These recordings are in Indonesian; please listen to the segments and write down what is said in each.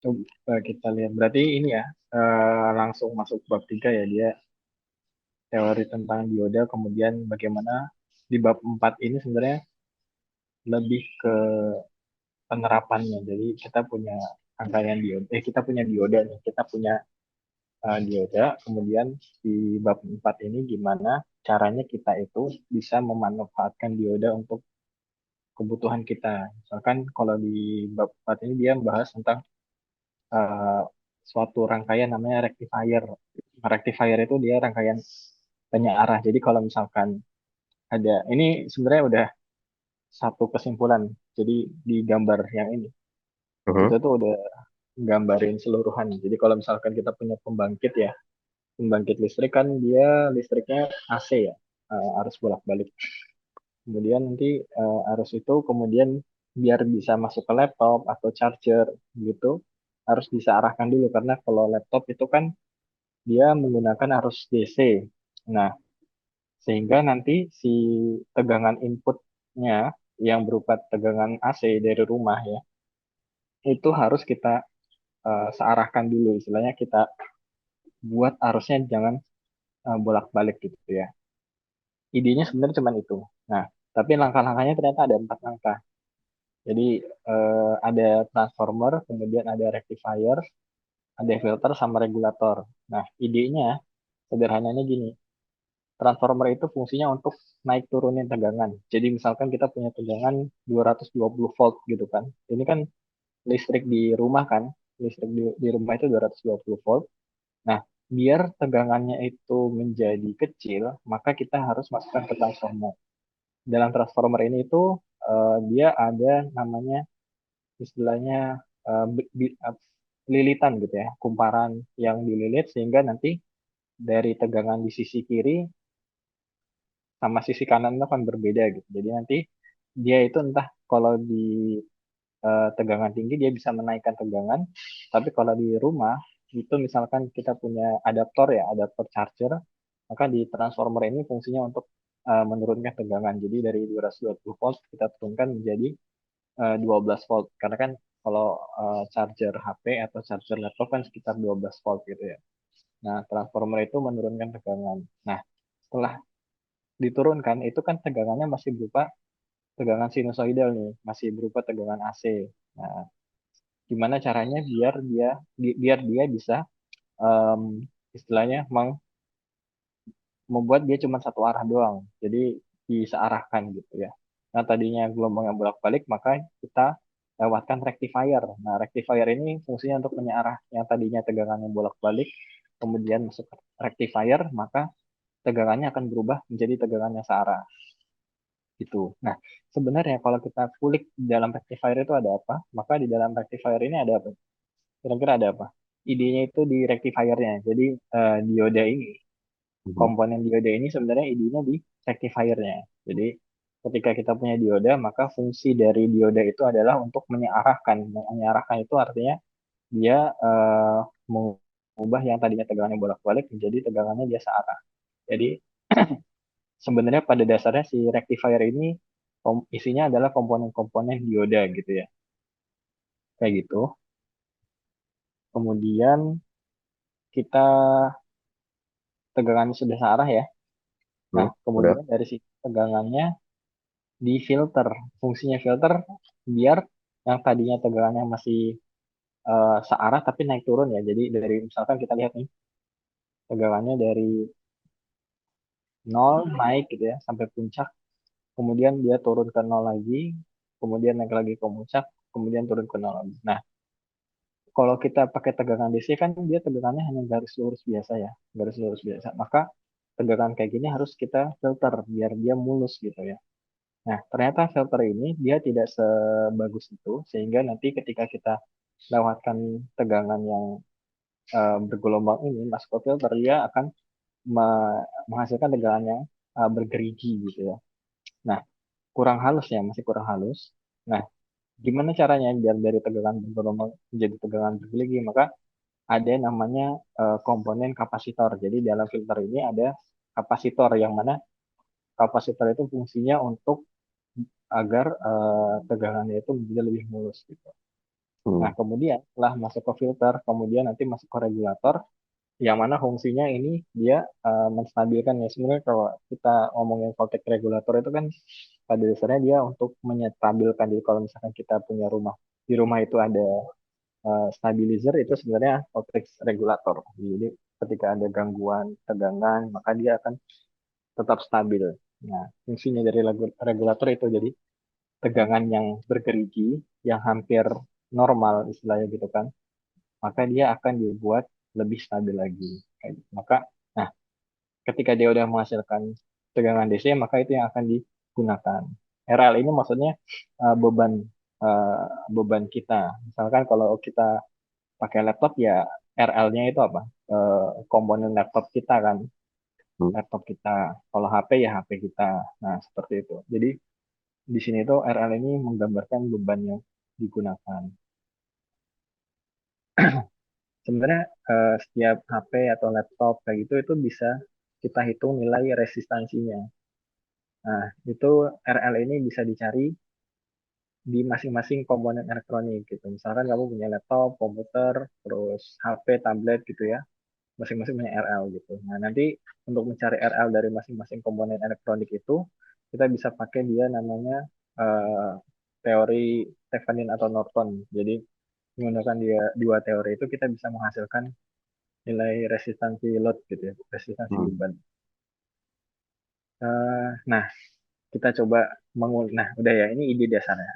Coba kita lihat. Berarti ini ya, langsung masuk bab 3 ya, dia teori tentang dioda, kemudian bagaimana di bab 4 ini sebenarnya lebih ke penerapannya. Jadi kita punya rangkaian dioda, kita punya dioda nih, kita punya dioda, kemudian di bab 4 ini gimana caranya kita itu bisa memanfaatkan dioda untuk kebutuhan kita. Misalkan kalau di bab 4 ini dia membahas tentang eh, suatu rangkaian namanya rectifier. Rectifier itu dia rangkaian penyearah. Jadi kalau misalkan ada, ini sebenarnya udah satu kesimpulan. Jadi di gambar yang ini, itu Mhm. tuh udah gambarin seluruhan. Jadi kalau misalkan kita punya pembangkit ya, pembangkit listrik kan dia listriknya AC ya, arus bolak-balik. Kemudian nanti arus itu kemudian biar bisa masuk ke laptop atau charger gitu, harus bisa arahkan dulu karena kalau laptop itu kan dia menggunakan arus DC. Nah, sehingga nanti si tegangan inputnya yang berupa tegangan AC dari rumah ya, itu harus kita searahkan dulu. Istilahnya kita buat arusnya jangan bolak-balik gitu ya. Idenya sebenarnya cuma itu. Nah, tapi langkah-langkahnya ternyata ada 4 langkah. Jadi ada transformer, kemudian ada rectifier, ada filter sama regulator. Nah, idenya sederhananya gini. Transformer itu fungsinya untuk naik turunin tegangan. Jadi misalkan kita punya tegangan 220 volt gitu kan. Ini kan listrik di rumah kan. Listrik di rumah itu 220 volt. Nah, biar tegangannya itu menjadi kecil, maka kita harus masukkan ke transformer. Dalam transformer ini itu dia ada namanya istilahnya lilitan gitu ya, kumparan yang dililit sehingga nanti dari tegangan di sisi kiri sama sisi kanan itu akan berbeda gitu. Jadi nanti dia itu entah kalau di tegangan tinggi dia bisa menaikkan tegangan, tapi kalau di rumah itu misalkan kita punya adaptor ya, adaptor charger, maka di transformer ini fungsinya untuk menurunkan tegangan. Jadi dari 220 volt kita turunkan menjadi 12 volt. Karena kan kalau charger HP atau charger laptop kan sekitar 12 volt gitu ya. Nah, transformer itu menurunkan tegangan. Nah, setelah diturunkan itu kan tegangannya masih berupa tegangan sinusoidal nih, masih berupa tegangan AC. Nah, gimana caranya biar dia bisa em, istilahnya membuat dia cuma satu arah doang. Jadi bisa arahkan gitu ya. Nah, tadinya gelombang yang bolak-balik, maka kita lewatkan rectifier. Nah, rectifier ini fungsinya untuk menyearah yang tadinya tegangannya bolak-balik, kemudian masuk ke rectifier, maka tegangannya akan berubah menjadi tegangannya searah. Gitu. Nah, sebenarnya kalau kita kulik di dalam rectifier itu ada apa, maka di dalam rectifier ini ada apa? Kira-kira ada apa? Idenya itu di rectifiernya. Jadi dioda ini, Mhm. komponen dioda ini sebenarnya idenya di rectifiernya. Jadi ketika kita punya dioda, maka fungsi dari dioda itu adalah untuk menyearahkan. Menyearahkan itu artinya dia mengubah yang tadinya tegangannya bolak-balik menjadi tegangannya dia searah. Jadi sebenarnya pada dasarnya si rectifier ini isinya adalah komponen-komponen dioda gitu ya. Kayak gitu. Kemudian kita tegangannya sudah searah ya. Nah, Hmm, udah. kemudian dari si tegangannya di filter. Fungsinya filter biar yang tadinya tegangannya masih searah tapi naik turun ya. Jadi dari misalkan kita lihat nih tegangannya dari nol naik gitu ya sampai puncak, kemudian dia turun ke nol lagi, kemudian naik lagi ke puncak, kemudian turun ke nol lagi. Nah, kalau kita pakai tegangan DC kan dia tegangannya hanya garis lurus biasa ya, garis lurus biasa. Maka tegangan kayak gini harus kita filter biar dia mulus gitu ya. Nah, ternyata filter ini dia tidak sebagus itu sehingga nanti ketika kita lewatkan tegangan yang bergelombang ini masuk ke filter dia akan menghasilkan tegangan yang bergerigi gitu ya. Nah, kurang halus ya, masih kurang halus. Nah, gimana caranya biar dari tegangan bergelombang menjadi tegangan bergerigi? Maka ada namanya komponen kapasitor. Jadi dalam filter ini ada kapasitor yang mana kapasitor itu fungsinya untuk agar tegangannya itu menjadi lebih mulus gitu. Nah, Hmm. kemudian setelah masuk ke filter, kemudian nanti masuk ke regulator, yang mana fungsinya ini dia menstabilkan ya. Sebenarnya kalau kita ngomongin voltage regulator itu kan pada dasarnya dia untuk menstabilkan. Jadi kalau misalkan kita punya rumah, di rumah itu ada stabilizer, itu sebenarnya voltage regulator. Jadi ketika ada gangguan tegangan, maka dia akan tetap stabil. Nah, fungsinya dari regulator itu jadi tegangan yang bergerigi, yang hampir normal istilahnya gitu kan, maka dia akan dibuat lebih stabil lagi. Kayak gitu. Maka, nah, ketika dia udah menghasilkan tegangan DC, maka itu yang akan digunakan. RL ini maksudnya beban uh, beban kita. Misalkan kalau kita pakai laptop ya RL-nya itu apa? Komponen laptop kita kan, Hmm. laptop kita. Kalau HP ya HP kita. Nah, seperti itu. Jadi di sini tuh RL ini menggambarkan beban yang digunakan. Sebenarnya setiap HP atau laptop kayak gitu itu bisa kita hitung nilai resistansinya. Nah, itu RL ini bisa dicari di masing-masing komponen elektronik gitu. Misalkan kamu punya laptop, komputer, terus HP, tablet gitu ya, masing-masing punya RL gitu. Nah, nanti untuk mencari RL dari masing-masing komponen elektronik itu, kita bisa pakai dia namanya eh, teori Thevenin atau Norton. Jadi menggunakan dia dua teori itu kita bisa menghasilkan nilai resistansi load gitu ya, resistansi Hmm. beban. Nah, kita coba Nah, udah ya, ini ide dasarnya.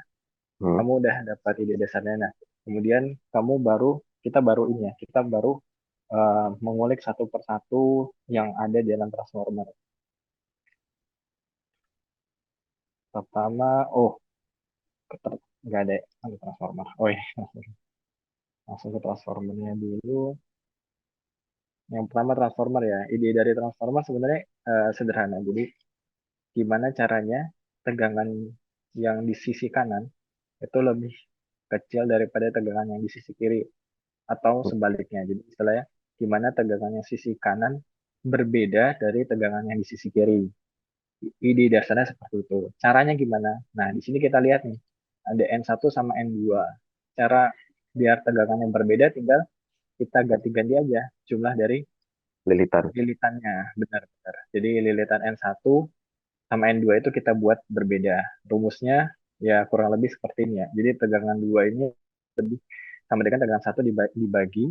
Hmm. Kamu udah dapat ide dasarnya. Nah, kemudian kita baru ini ya, kita baru mengulik satu persatu yang ada di dalam transformer. Pertama, nggak ada transformer. Oh iya, langsung ke transformernya dulu. Yang pertama transformer ya. Ide dari transformer sebenarnya sederhana. Jadi, gimana caranya tegangan yang di sisi kanan itu lebih kecil daripada tegangan yang di sisi kiri atau sebaliknya. Jadi istilahnya gimana tegangan yang sisi kanan berbeda dari tegangan yang di sisi kiri. Ide dasarnya seperti itu. Caranya gimana? Nah, di sini kita lihat nih, ada N1 sama N2. Cara biar tegangannya berbeda tinggal kita ganti-ganti aja jumlah dari Lilitan. lilitannya. Benar-benar. Jadi lilitan N1 sama N2 itu kita buat berbeda. Rumusnya ya kurang lebih seperti ini ya. Jadi tegangan dua ini lebih sama dengan tegangan satu dibagi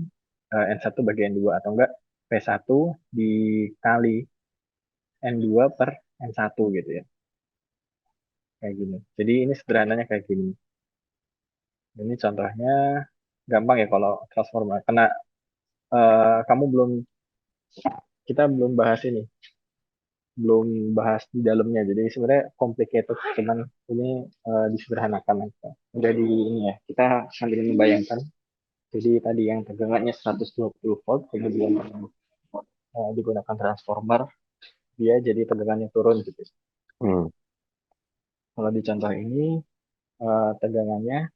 N1 bagi N2 atau enggak P1 dikali N2 per N1 gitu ya. Kayak gini. Jadi ini sederhananya kayak gini. Ini contohnya gampang ya kalau transformer. Karena kamu kita belum bahas ini, belum bahas di dalamnya. Jadi sebenarnya complicated, cuman ini disederhanakan aja. Udah di ini ya, kita sambil membayangkan. Jadi tadi yang tegangannya 120 volt, kemudian digunakan transformer, dia jadi tegangannya turun gitu. Hmm. Kalau di contoh ini, tegangannya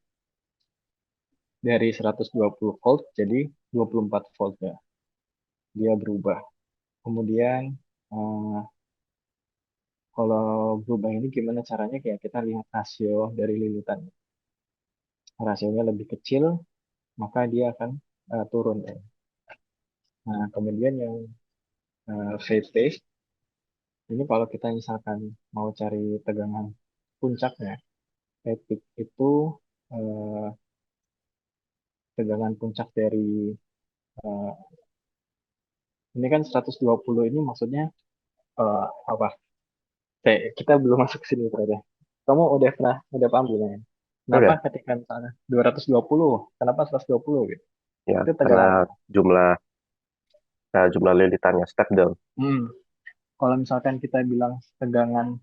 dari 120 volt jadi 24 volt ya. Dia berubah. Kemudian eh, kalau berubah ini gimana caranya? Kayak kita lihat rasio dari lilitan. Rasionya lebih kecil, maka dia akan turun ya. Nah, kemudian yang phase phase ini kalau kita misalkan mau cari tegangan puncaknya, peak itu eh, tegangan puncak dari eh, ini kan 120 ini maksudnya eh, apa? Kita belum masuk ke sini berarti. Kamu udah paham belum ya? Kenapa Udah. ketika misalnya 220, kenapa 120 gitu? Ya, Itu karena tegangan apa? jumlah jumlah lilitannya step down. Hmm. Kalau misalkan kita bilang tegangan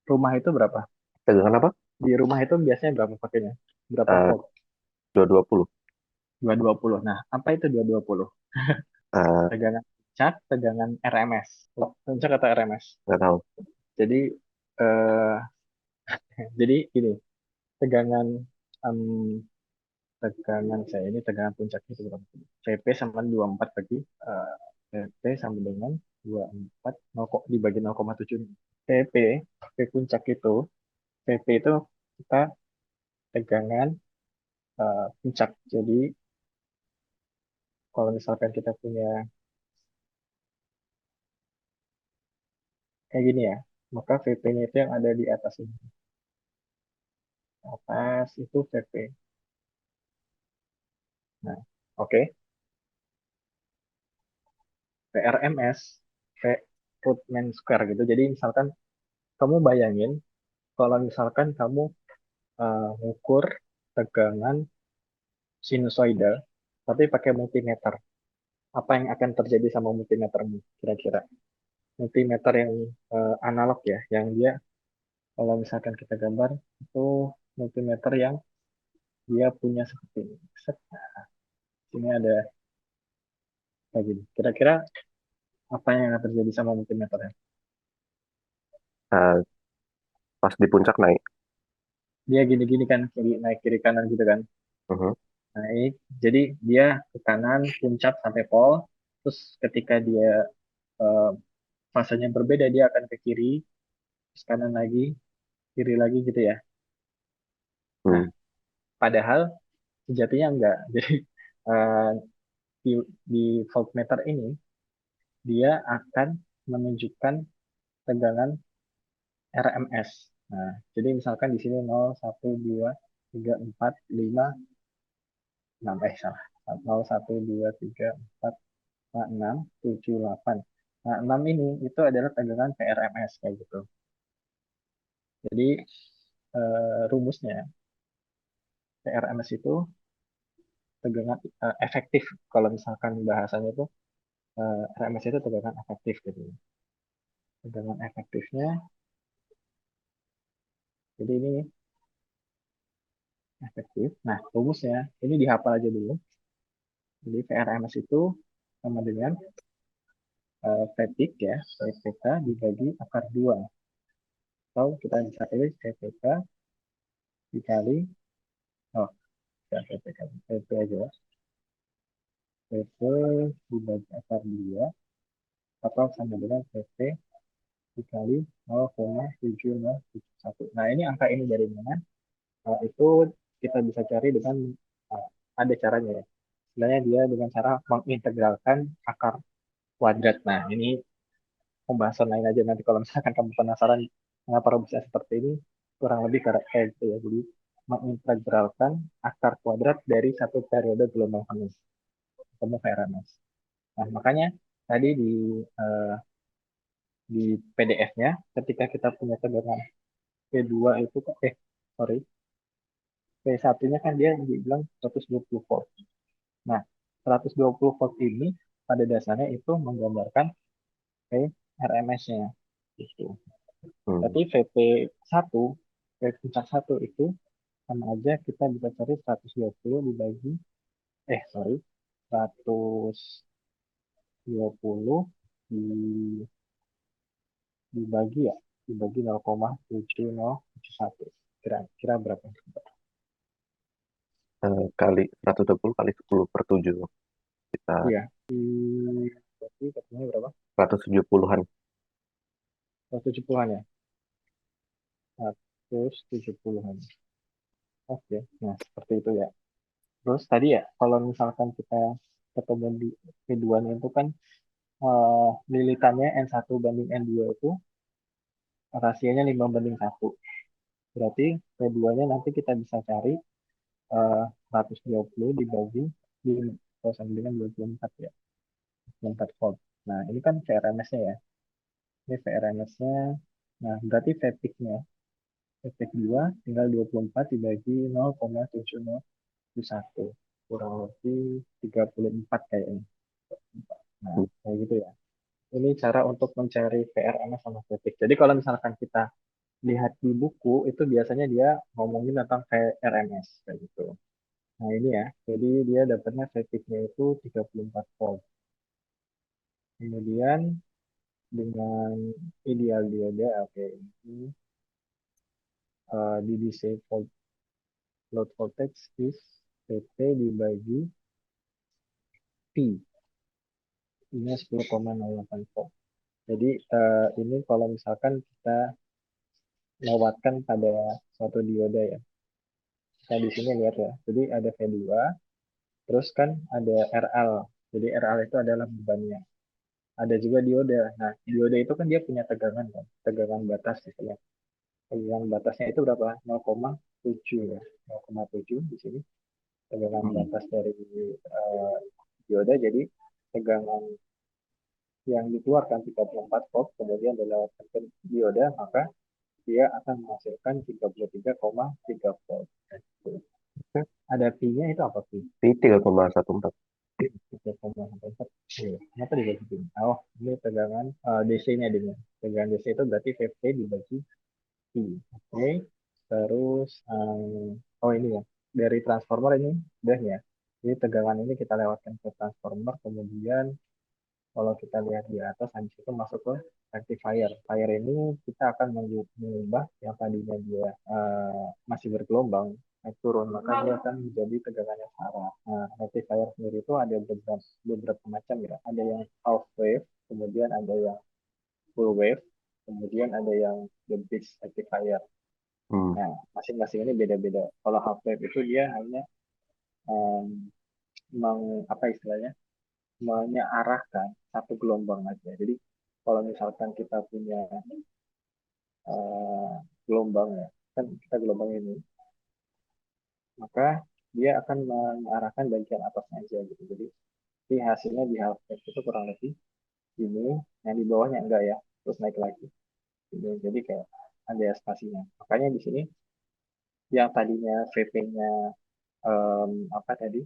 rumah itu berapa? Tegangan apa? Di rumah itu biasanya berapa pakainya? Berapa Eh, volt? 220. 220. Nah, apa itu 220? Eh, Tegangan puncak, tegangan RMS. Puncak atau RMS. nggak tahu. Jadi, eh, jadi ini tegangan em, tegangan saya ini tegangan puncaknya itu berapa? CP sama 24 bagi CP sama dengan 24 0, kok dibagi 0,7. CP, P puncak itu, CP itu kita tegangan puncak. Jadi kalau misalkan kita punya kayak gini ya, maka VP-nya itu yang ada di atas ini. Atas itu VP. Nah, oke. PRMS, P root mean square gitu. Jadi misalkan kamu bayangin kalau misalkan kamu ngukur tegangan sinusoidal, tapi pakai multimeter. Apa yang akan terjadi sama multimetermu kira-kira? Multimeter yang analog ya, yang dia kalau misalkan kita gambar itu multimeter yang dia punya seperti ini. Set, sini ada kayak gini. Kira-kira apa yang akan terjadi sama multimeternya? Nah, pas di puncak naik. Dia gini-gini kan, kiri naik kiri kanan gitu kan. Mhm. Naik. Jadi dia ke kanan puncak sampai pol. Terus ketika dia eh, fasenya berbeda dia akan ke kiri, terus kanan lagi, kiri lagi gitu ya. Nah, Hmm. padahal sejatinya enggak. Jadi eh, di, di voltmeter ini dia akan menunjukkan tegangan RMS. Nah, jadi misalkan di sini 0, 1, 2, 3, 4, 5, 6, salah. 0, 1, 2, 3, 4, 5, 6, 7, 8. Nah, 6 ini itu adalah tegangan PRMS kayak gitu. Jadi rumusnya PRMS itu tegangan efektif. Kalau misalkan bahasanya itu RMS itu tegangan efektif gitu. Tegangan efektifnya, jadi ini efektif. Nah, rumusnya ini dihafal aja dulu. Jadi PRMS itu sama dengan fatigue ya, PPK dibagi akar 2. Atau kita bisa tulis PPK dikali, oh, ya PPK, PP aja. PP dibagi akar 2 atau sama dengan PP dikali 0,7071. Nah, ini angka ini dari mana? Itu kita bisa cari dengan ada caranya ya. Sebenarnya dia dengan cara mengintegralkan akar kuadrat. Nah, ini pembahasan lain aja nanti kalau misalkan kamu penasaran mengapa rumusnya seperti ini, kurang lebih kayak gitu ya. Jadi mengintegralkan akar kuadrat dari satu periode gelombang panas ketemu Fahrenheit. Nah, makanya tadi eh, di PDF-nya ketika kita punya tegangan P2 itu sorry, P1-nya kan dia dibilang 120 volt. Nah, 120 volt ini pada dasarnya itu menggambarkan RMS-nya gitu. Hmm. Tapi VP1, V puncak 1 itu sama aja kita bisa cari 120 dibagi, sorry, 120 di, dibagi ya, dibagi 0,7071. Kira-kira berapa? Kali 120 kali 10 per 7. Kita Iya, berarti katanya berapa? 170-an. 170-an ya? 170-an. Oke, nah seperti itu ya. Terus tadi ya, kalau misalkan kita ketemu di keduanya itu kan lilitannya N1 banding N2 itu rasionya 5:1. Berarti keduanya nanti kita bisa cari 120 dibagi di sama dengan 24 ya, 24 volt. Nah, ini kan VRMS-nya ya. Ini VRMS-nya. Nah, berarti fatigue-nya. Fatigue 2 tinggal 24 dibagi 0,7071. Kurang lebih 34 kayaknya. Nah, Hmm. kayak gitu ya. Ini cara untuk mencari VRMS sama fatigue. Jadi kalau misalkan kita lihat di buku, itu biasanya dia ngomongin tentang VRMS. Kayak gitu. Nah, ini ya. Jadi dia dapatnya fatigue-nya itu 34 volt. Kemudian dengan ideal diode, oke, ini DDC load voltage is PT dibagi P. Ini 10,08 volt. Jadi ini kalau misalkan kita lewatkan pada suatu diode ya. Nah, di sini lihat ya. Jadi ada V2, terus kan ada RL. Jadi RL itu adalah bebannya. Ada juga dioda. Nah, dioda itu kan dia punya tegangan kan, tegangan batas gitu ya. Tegangan batasnya itu berapa? 0,7 ya. 0,7 di sini tegangan Hmm. batas dari eh, dioda. Jadi tegangan yang dikeluarkan 34 volt kemudian dilewatkan ke dioda, maka dia akan menghasilkan 33,3 volt. Ada Pi-nya itu apa Pi? Pi 3,14. 3,4. Kenapa dibagi Pi? Oh, ini tegangan DC-nya ini. Tegangan DC itu berarti VT dibagi Pi. Oke. Terus, oh ini ya, dari transformer ini udah ya. Jadi tegangan ini kita lewatkan ke transformer, kemudian kalau kita lihat di atas, habis itu masuk ke rectifier. Fire ini kita akan mengubah yang tadinya dia masih bergelombang, naik turun, maka dia akan menjadi tegangannya sarah. Nah, rectifier sendiri itu ada beberapa macam ya. Ada yang half wave, kemudian ada yang full wave, kemudian ada yang the bridge rectifier. Hmm. Nah, masing-masing ini beda-beda. Kalau half wave itu dia hanya um, apa istilahnya, menyearahkan satu gelombang aja. Jadi kalau misalkan kita punya uh, gelombang ya, kan kita gelombang ini, maka dia akan mengarahkan bagian atasnya aja gitu. Jadi hasilnya di half wave itu kurang lebih ini, yang di bawahnya enggak ya, terus naik lagi. Jadi kayak ada spasinya. Makanya di sini yang tadinya VP-nya apa tadi?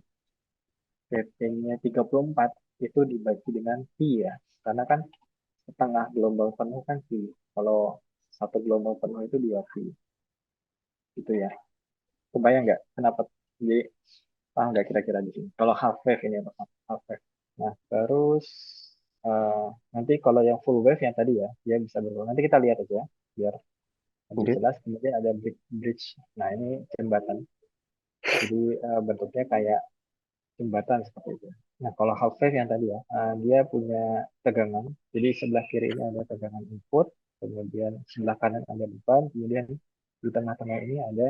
VP-nya 34 itu dibagi dengan pi ya. Karena kan setengah gelombang penuh kan pi. Kalau satu gelombang penuh itu 2 pi. Gitu ya. Kebayang nggak kenapa? Jadi paham nggak kira-kira di sini? Kalau half wave ini apa? Half wave. Nah, terus eh, nanti kalau yang full wave yang tadi ya, dia bisa berulang. Nanti kita lihat aja biar lebih Oke. jelas. Kemudian ada bridge. Nah, ini jembatan. Jadi bentuknya kayak jembatan seperti itu. Nah, kalau half wave yang tadi ya, dia punya tegangan. Jadi sebelah kiri ini ada tegangan input, kemudian sebelah kanan ada beban, kemudian di tengah-tengah ini ada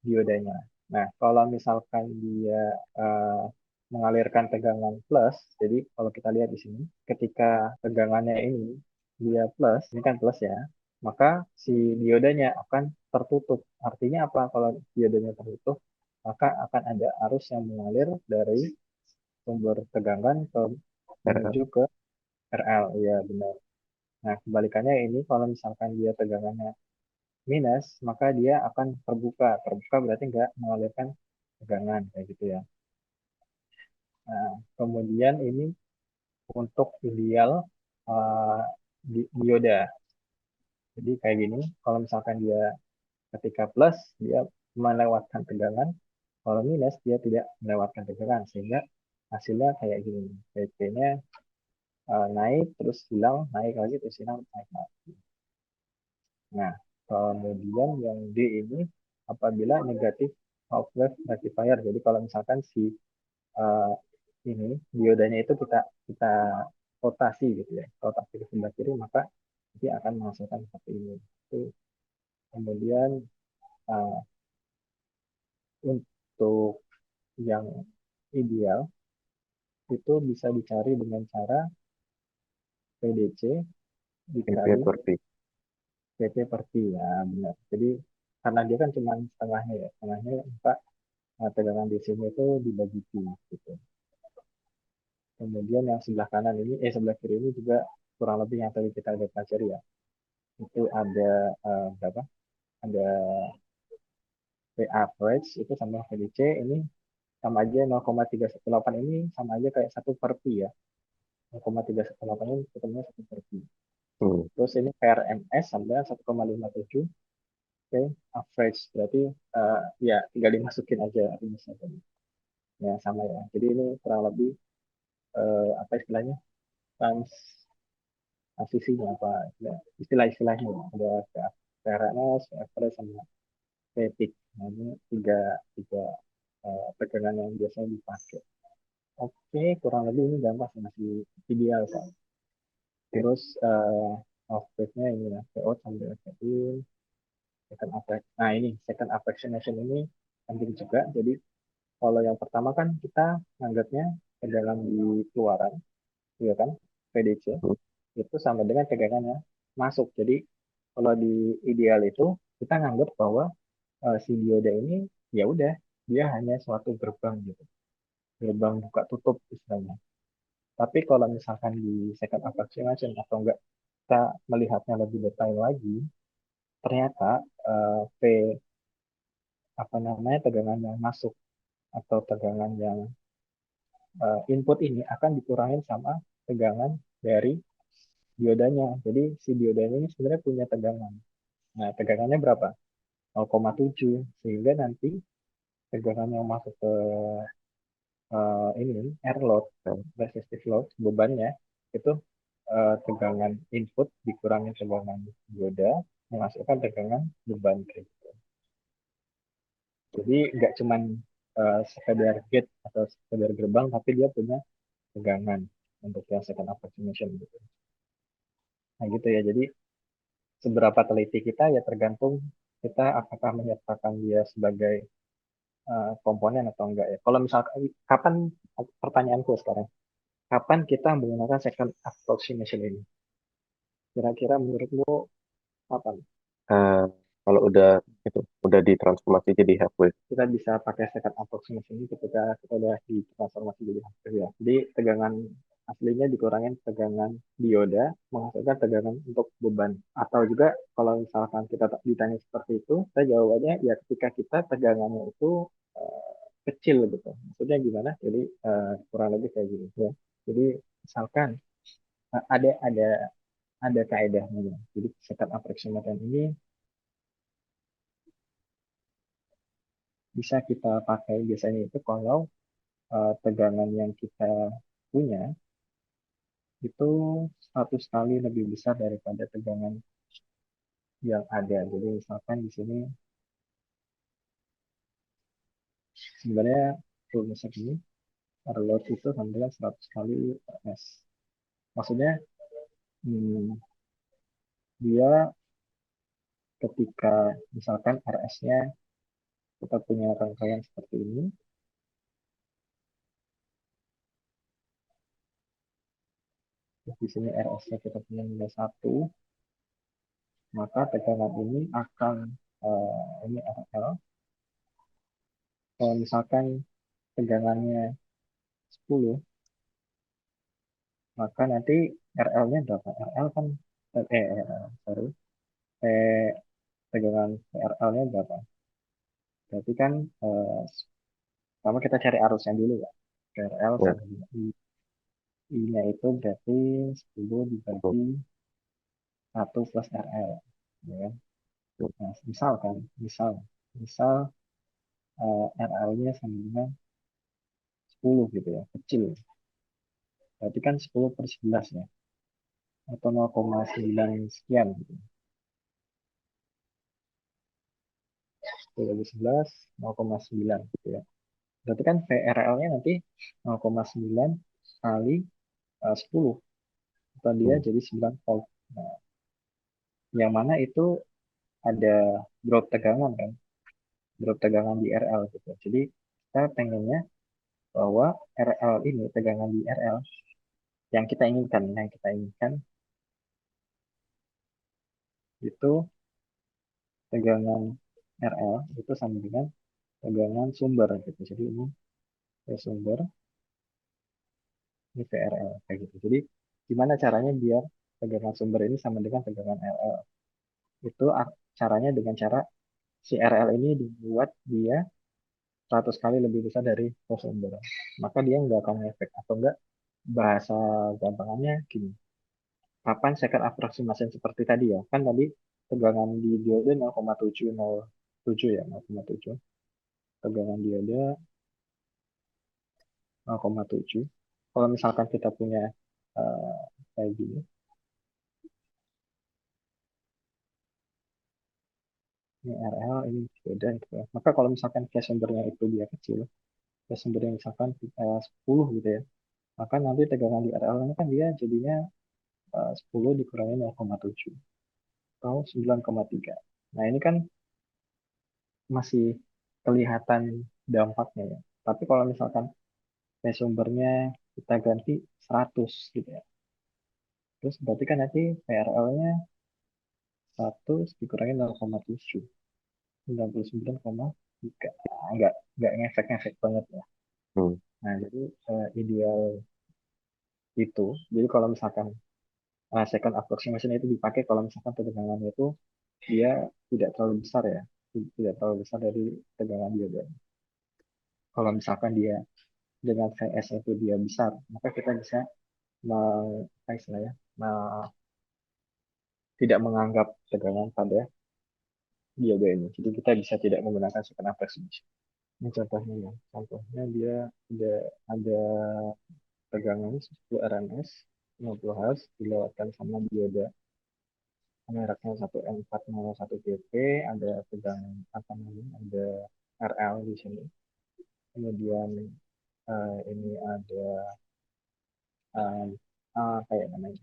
diodanya. Nah, kalau misalkan dia uh, mengalirkan tegangan plus, jadi kalau kita lihat di sini, ketika tegangannya ini dia plus, ini kan plus ya, maka si diodanya akan tertutup. Artinya apa? Kalau diodanya tertutup, maka akan ada arus yang mengalir dari sumber tegangan ke RL. menuju ke RL. Ya, benar. Nah, kebalikannya ini kalau misalkan dia tegangannya minus, maka dia akan terbuka. Terbuka berarti nggak mengalirkan tegangan, kayak gitu ya. Nah, kemudian ini untuk ideal uh, dioda. Jadi kayak gini, kalau misalkan dia ketika plus, dia melewatkan tegangan. Kalau minus, dia tidak melewatkan tegangan. Sehingga hasilnya kayak gini. PP-nya naik, terus hilang, naik lagi, terus hilang, naik lagi. Nah, kemudian yang D ini apabila negatif half wave rectifier. Jadi kalau misalkan si uh, ini diodanya itu kita kita rotasi gitu ya, rotasi ke sebelah kiri, maka dia akan menghasilkan seperti ini. Itu kemudian uh, untuk yang ideal itu bisa dicari dengan cara PDC Ampere dikali per Pi. PT per Pi ya benar. Jadi karena dia kan cuma setengahnya ya, setengahnya maka tegangan DC-nya itu dibagi Pi gitu. Kemudian yang sebelah kanan ini, sebelah kiri ini juga kurang lebih yang tadi kita udah pelajari ya. Itu ada berapa? Ada P average itu sama VDC ini sama aja 0,318 ini sama aja kayak satu per pi ya. 0,318 ini ketemunya satu per pi. Hmm. Terus ini PRMS sama 1,57. Oke, average berarti ya tinggal dimasukin aja rumusnya tadi. Ya sama ya. Jadi ini kurang lebih apa istilahnya? Trans sisinya apa ya, istilah-istilahnya ya. Ada PRMS, average sama peak. Nah, ini tiga tiga tegangan yang biasanya dipakai. Oke, kurang lebih ini gampang sih, masih ideal kan. Oke. Terus outputnya ini ya, PO sampai in, second affect. Nah ini second approximation ini penting juga. Jadi kalau yang pertama kan kita anggapnya tegangan di keluaran, ya kan, PDC Hmm. itu sama dengan tegangan yang masuk. Jadi kalau di ideal itu kita nganggap bahwa si dioda ini ya udah dia hanya suatu gerbang gitu, gerbang buka tutup istilahnya. Tapi kalau misalkan di second approximation atau enggak kita melihatnya lebih detail lagi, ternyata P apa namanya tegangan yang masuk atau tegangan yang input ini akan dikurangin sama tegangan dari diodanya. Jadi si diodanya ini sebenarnya punya tegangan. Nah, tegangannya berapa? 0,7 sehingga nanti tegangan yang masuk ke ini air load, Nah, resistive load, bebannya itu tegangan input dikurangi tegangan dioda menghasilkan tegangan beban kayak gitu. Jadi nggak cuman sekedar gate atau sekedar gerbang, tapi dia punya tegangan untuk yang second approximation gitu. Nah gitu ya. Jadi seberapa teliti kita ya tergantung kita apakah menyertakan dia sebagai komponen atau enggak ya. Kalau misalkan kapan pertanyaanku sekarang, kapan kita menggunakan second approximation ini? Kira-kira menurutmu kapan eh, kalau udah ditransformasi jadi halfwave. kita bisa pakai second approximation ini ketika kita udah ditransformasi jadi aktif ya. Jadi tegangan aslinya dikurangin tegangan dioda menghasilkan tegangan untuk beban. Atau juga kalau misalkan kita ditanya seperti itu, saya jawabannya ya ketika kita tegangannya itu eh, kecil gitu. Maksudnya gimana? Jadi kurang lebih kayak gini ya. Jadi misalkan ada kaedahnya ya. Jadi second approximation ini bisa kita pakai biasanya itu kalau tegangan yang kita punya itu 100 kali lebih besar daripada tegangan yang ada. Jadi misalkan di sini sebenarnya rumusnya ini R load itu sama dengan 100 kali RS. Maksudnya hmm, dia ketika misalkan RS-nya kita punya rangkaian seperti ini, terus di sini RS-nya kita punya nilai 1, maka tegangan ini akan ini RL. Kalau misalkan tegangannya 10, maka nanti RL-nya berapa? RL kan sorry, eh, tegangan RL-nya berapa? Berarti kan pertama kita cari arusnya dulu ya. RL Ya, sama dengan I-nya itu berarti 10 hmm, dibagi 1 plus RL. Ya kan? hmm, Nah, misal kan, misal RL-nya sama dengan 10 gitu ya, kecil. Berarti kan 10 per 11 ya, atau 0,9 sekian gitu. 10 bagi 11, 0,9 gitu ya. Berarti kan VRL-nya nanti 0,9 kali 10. Atau dia hmm, jadi 9 volt. Nah, yang mana itu ada drop tegangan kan. Drop tegangan di RL gitu. Jadi kita pengennya bahwa RL ini, tegangan di RL, yang kita inginkan itu tegangan RL itu sama dengan tegangan sumber gitu. Jadi ini sumber, ini VRL kayak gitu. Jadi gimana caranya biar tegangan sumber ini sama dengan tegangan RL? Itu caranya dengan cara si RL ini dibuat dia 100 kali lebih besar dari sumber. Maka dia nggak akan efek atau enggak bahasa gampangannya gini. Kapan second approximation seperti tadi ya? Kan tadi tegangan di diode 0,707 ya, 0,7. Tegangan diode 0,7. Kalau misalkan kita punya eh, kayak gini, ini RL, ini diode gitu ya. Maka kalau misalkan case sumbernya itu dia kecil, case sumbernya misalkan 10 gitu ya, maka nanti tegangan di RL ini kan dia jadinya 10 dikurangi 0,7 atau 9,3. Nah ini kan masih kelihatan dampaknya ya. Tapi kalau misalkan sumbernya kita ganti 100 gitu ya. Terus berarti kan nanti PRL-nya 100 dikurangi 0,7. 99,3. Nah, nggak ngefek-ngefek banget ya. Hmm. Nah, jadi ideal itu. Jadi kalau misalkan second approximation itu dipakai kalau misalkan tegangannya itu dia tidak terlalu besar ya. Tidak terlalu besar dari tegangan dioda. Kalau misalkan dia dengan VS itu dia besar, maka kita bisa apa istilahnya, tidak menganggap tegangan pada dioda ini. Jadi kita bisa tidak menggunakan second approximation. Ini contohnya ya. Contohnya dia ada tegangan 10 RMS 50 Hz dilewatkan sama dioda mereknya 1N401 PP, ada tegangan apa namanya, ada RL di sini. Kemudian ini ada uh, kayak namanya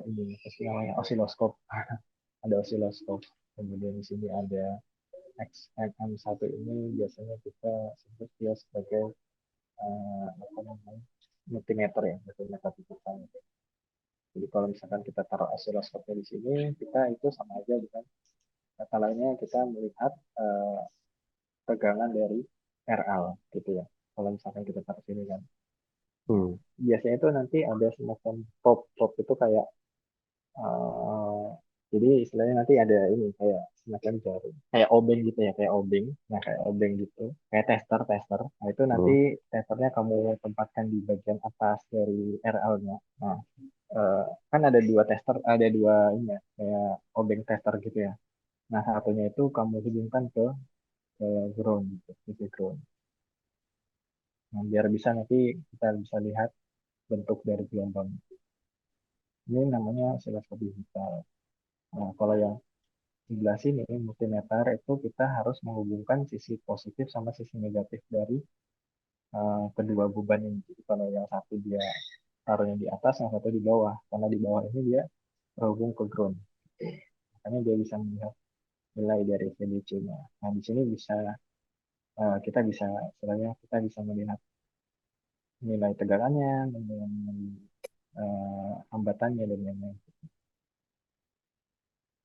ini apa sih namanya, osiloskop. Ada osiloskop. Kemudian di sini ada XM1 ini biasanya kita sebut dia sebagai apa namanya, multimeter ya, multimeter digital. Jadi kalau misalkan kita taruh osiloskopnya di sini, kita itu sama aja dengan kata lainnya kita melihat tegangan dari RL gitu ya. Kalau misalkan kita taruh sini kan. Hmm. Biasanya itu nanti ada semacam pop. Pop itu kayak eh, jadi istilahnya nanti ada ini kayak semacam jarum. Kayak obeng gitu ya, kayak obeng. Nah, kayak obeng gitu. Kayak tester. Nah, itu nanti Hmm. testernya kamu tempatkan di bagian atas dari RL-nya. Nah, eh, kan ada dua tester, ada dua ini ya, kayak obeng tester gitu ya. Nah, satunya itu kamu hubungkan ke ground gitu, ke ground. Nah, biar bisa nanti kita bisa lihat bentuk dari gelombang. Ini namanya oscilloscop digital. Nah, kalau yang sebelah sini multimeter itu kita harus menghubungkan sisi positif sama sisi negatif dari kedua beban ini. Jadi kalau yang satu dia taruhnya di atas, yang satu di bawah. Karena di bawah ini dia terhubung ke ground. Makanya dia bisa melihat nilai dari VDC-nya. Nah, di sini bisa kita bisa sebenarnya kita bisa melihat nilai tegangannya, nilai hambatannya dan lain-lain.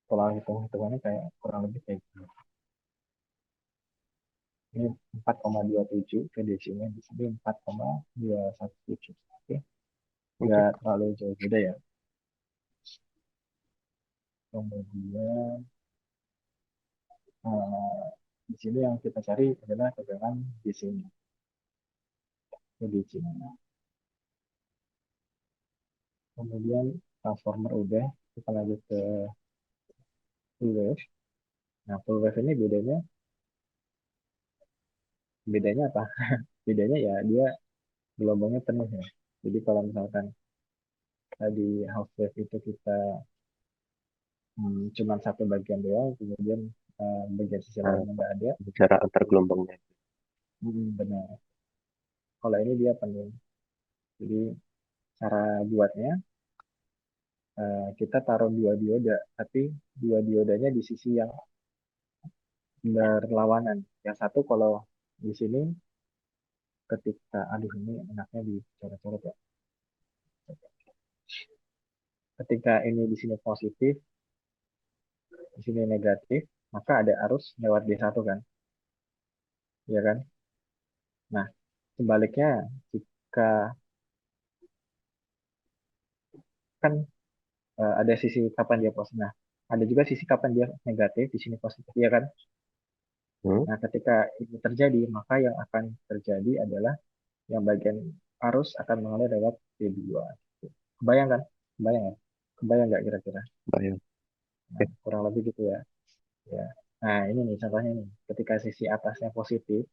Pola hitung-hitungannya kayak kurang lebih kayak gitu. Ini 4,27 PDC-nya di sini 4,217. Oke, Oke. nggak terlalu jauh beda ya. Kemudian eh, di sini yang kita cari adalah tegangan di sini, PDC-nya. Kemudian transformer udah, kita lanjut ke full wave. Nah, full wave ini bedanya apa? Bedanya ya dia gelombangnya penuh ya. Jadi kalau misalkan tadi half wave itu kita cuma satu bagian doang, kemudian bagian sisi Nah, lainnya nggak ada. bicara antar gelombangnya. Benar. Kalau ini dia penuh. Jadi cara buatnya kita taruh dua dioda, tapi dua diodanya di sisi yang berlawanan. Yang satu kalau di sini ketika, aduh ini enaknya dicoret-coret ya. Ketika ini di sini positif, di sini negatif, maka ada arus lewat D1 kan, ya kan? Nah, sebaliknya jika kan ada sisi kapan dia positif. Nah, ada juga sisi kapan dia negatif, di sini positif, ya kan? Hmm. Nah, ketika ini terjadi, maka yang akan terjadi adalah yang bagian arus akan mengalir lewat D2. Kebayang kan? Kebayang ya? Kebayang nggak kira-kira? Bayang. Nah, Oke. kurang lebih gitu ya. Ya. Nah, ini nih contohnya nih. Ketika sisi atasnya positif,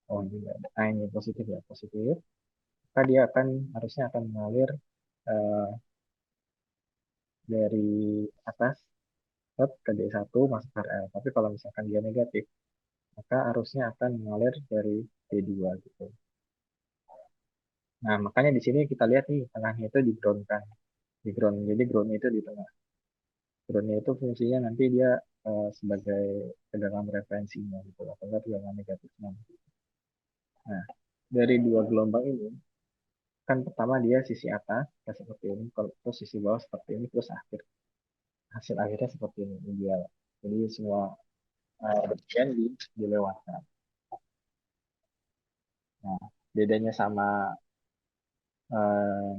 oh ini nggak ada. Nah, ini positif ya, positif. Maka dia akan harusnya akan mengalir eh, dari atas ke D1 masuk RL. Tapi kalau misalkan dia negatif, maka arusnya akan mengalir dari D2 gitu. Nah, makanya di sini kita lihat nih, tengahnya itu di ground kan. Di ground. Jadi ground itu di tengah. Groundnya itu fungsinya nanti dia sebagai tegangan referensinya gitu atau enggak tegangan negatifnya. Nah, dari dua gelombang ini kan pertama dia sisi atas ya seperti ini, kalau terus sisi bawah seperti ini, terus hasil akhirnya seperti ini ideal. Jadi semua bagian dilewatkan. Nah, bedanya sama eh,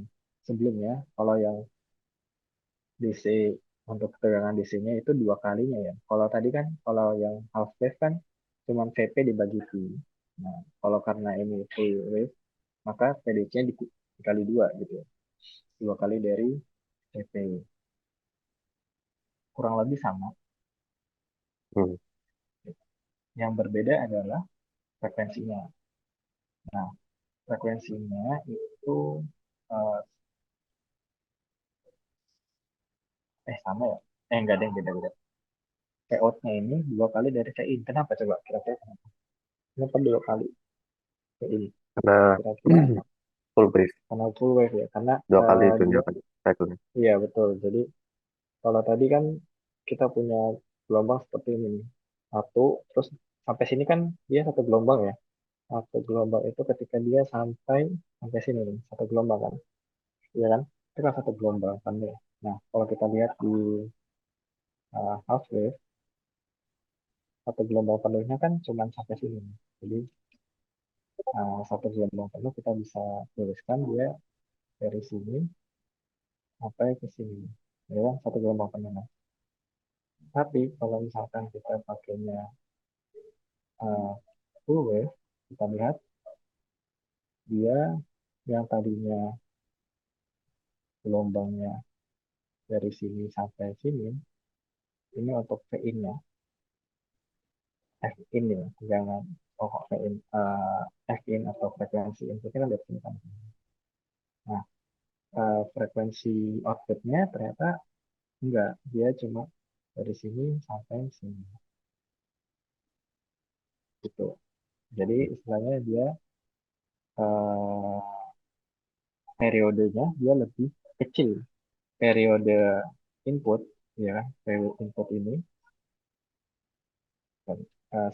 sebelumnya, kalau yang DC untuk tegangan DC-nya itu dua kalinya ya. Kalau tadi kan, kalau yang half wave kan cuma VP dibagi Q. Nah, kalau karena ini full wave, maka PDC-nya dikali dua gitu ya. Dua kali dari VP. Kurang lebih sama. Hmm. Yang berbeda adalah frekuensinya. Nah, frekuensinya itu eh, sama ya? Enggak ada yang beda-beda. Vout-nya ini dua kali dari VIN. Kenapa coba? Kira-kira kenapa? Kenapa dua kali VIN? Karena Kira-kira full brief karena full wave ya. Karena dua kali dia, tunjukkan cycle-nya. iya betul. Jadi kalau tadi kan kita punya gelombang seperti ini nih. Satu, terus sampai sini kan dia satu gelombang ya. Satu gelombang itu ketika dia sampai sini nih, satu gelombang kan. Iya kan? Itu kan satu gelombang kan ya. Nah, kalau kita lihat di half wave, satu gelombang penuhnya kan cuma sampai sini. Jadi satu gelombang penuh kita bisa tuliskan dia dari sini sampai ke sini. Ya kan? Satu gelombang penuh. Nah, tapi kalau misalkan kita pakainya uh, full wave, kita lihat dia yang tadinya gelombangnya dari sini sampai sini, ini untuk V-in-nya, F-in ya, jangan pokok V-in, F-in atau frekuensi inputnya kan dari sini kan. Nah, frekuensi outputnya ternyata enggak, dia cuma dari sini sampai sini, gitu. Jadi istilahnya dia eh, periodenya dia lebih kecil, periode input ya, periode input ini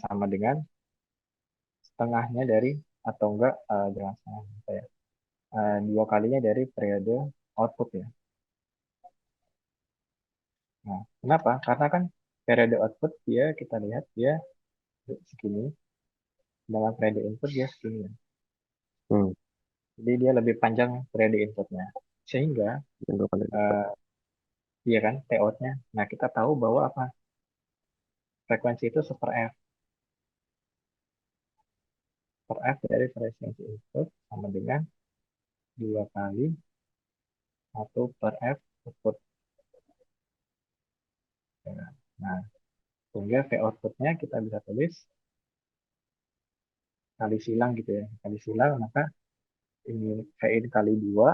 sama dengan setengahnya dari atau enggak jangan setengah apa ya, dua kalinya dari periode output ya. Nah, kenapa? Karena kan periode output dia kita lihat dia segini, dengan periode input dia segini ya. Hmm. Jadi dia lebih panjang periode inputnya. Sehingga Dan dua kali lipat. eh, dia kan T-out-nya. Nah, kita tahu bahwa apa? Frekuensi itu per F. Per F dari frekuensi input sama dengan dua kali satu per F output. Ya kan? Nah, sehingga V outputnya kita bisa tulis kali silang gitu ya. Kali silang, maka ini V in kali dua,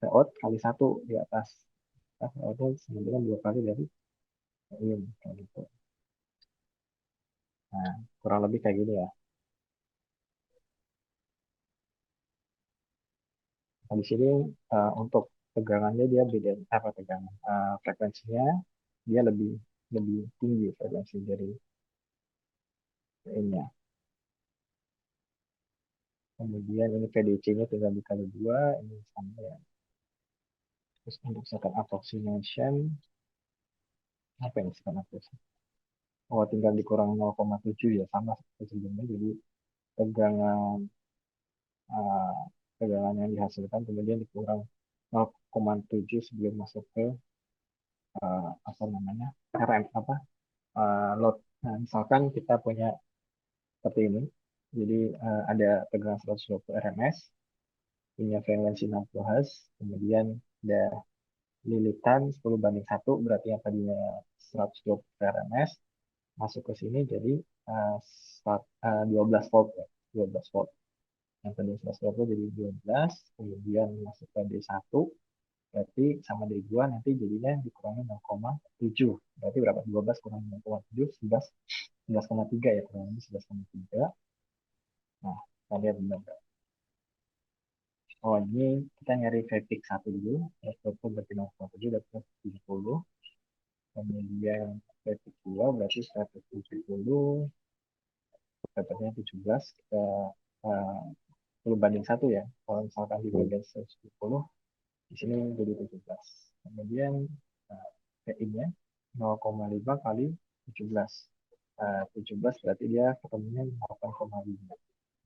V out kali satu di atas. Nah, V out sama dengan dua kali dari V in. Kayak gitu. Nah, kurang lebih kayak gini ya. Nah, di sini untuk tegangannya dia beda, apa tegangan? Frekuensinya dia lebih lebih tinggi frekuensi dari V in-nya. Kemudian ini PDC-nya tinggal dikali dua, ini sama ya. Terus untuk second approximation, apa ini second approximation? Oh, tinggal dikurang 0,7 ya, sama seperti sebelumnya. Jadi tegangan eh, tegangan yang dihasilkan kemudian dikurang 0,7 sebelum masuk ke apa namanya RM apa load. Nah, misalkan kita punya seperti ini, jadi ada tegangan 120 RMS, punya frekuensi 60 Hz, kemudian ada lilitan 10 banding 1, berarti yang tadinya 120 RMS masuk ke sini jadi 12 volt ya, 12 volt. Yang tadi 120 jadi 12, kemudian masuk ke D1, berarti sama D2 nanti jadinya dikurangi 0,7. Berarti berapa? 12 kurang 0,7, 11, 11,3 ya, kurang lebih 11,3. Nah, kita lihat benar. Oh, ini kita nyari vertex 1 dulu. S20 berarti 0,7 dan plus 70. kemudian titik 2 berarti 170, dapatnya 17, kita uh, 10 banding 1 ya. Kalau misalkan Hmm. dibagi 170, di sini jadi 17. Kemudian PI-nya 0,5 kali 17. 17 berarti dia ketemunya 8,5.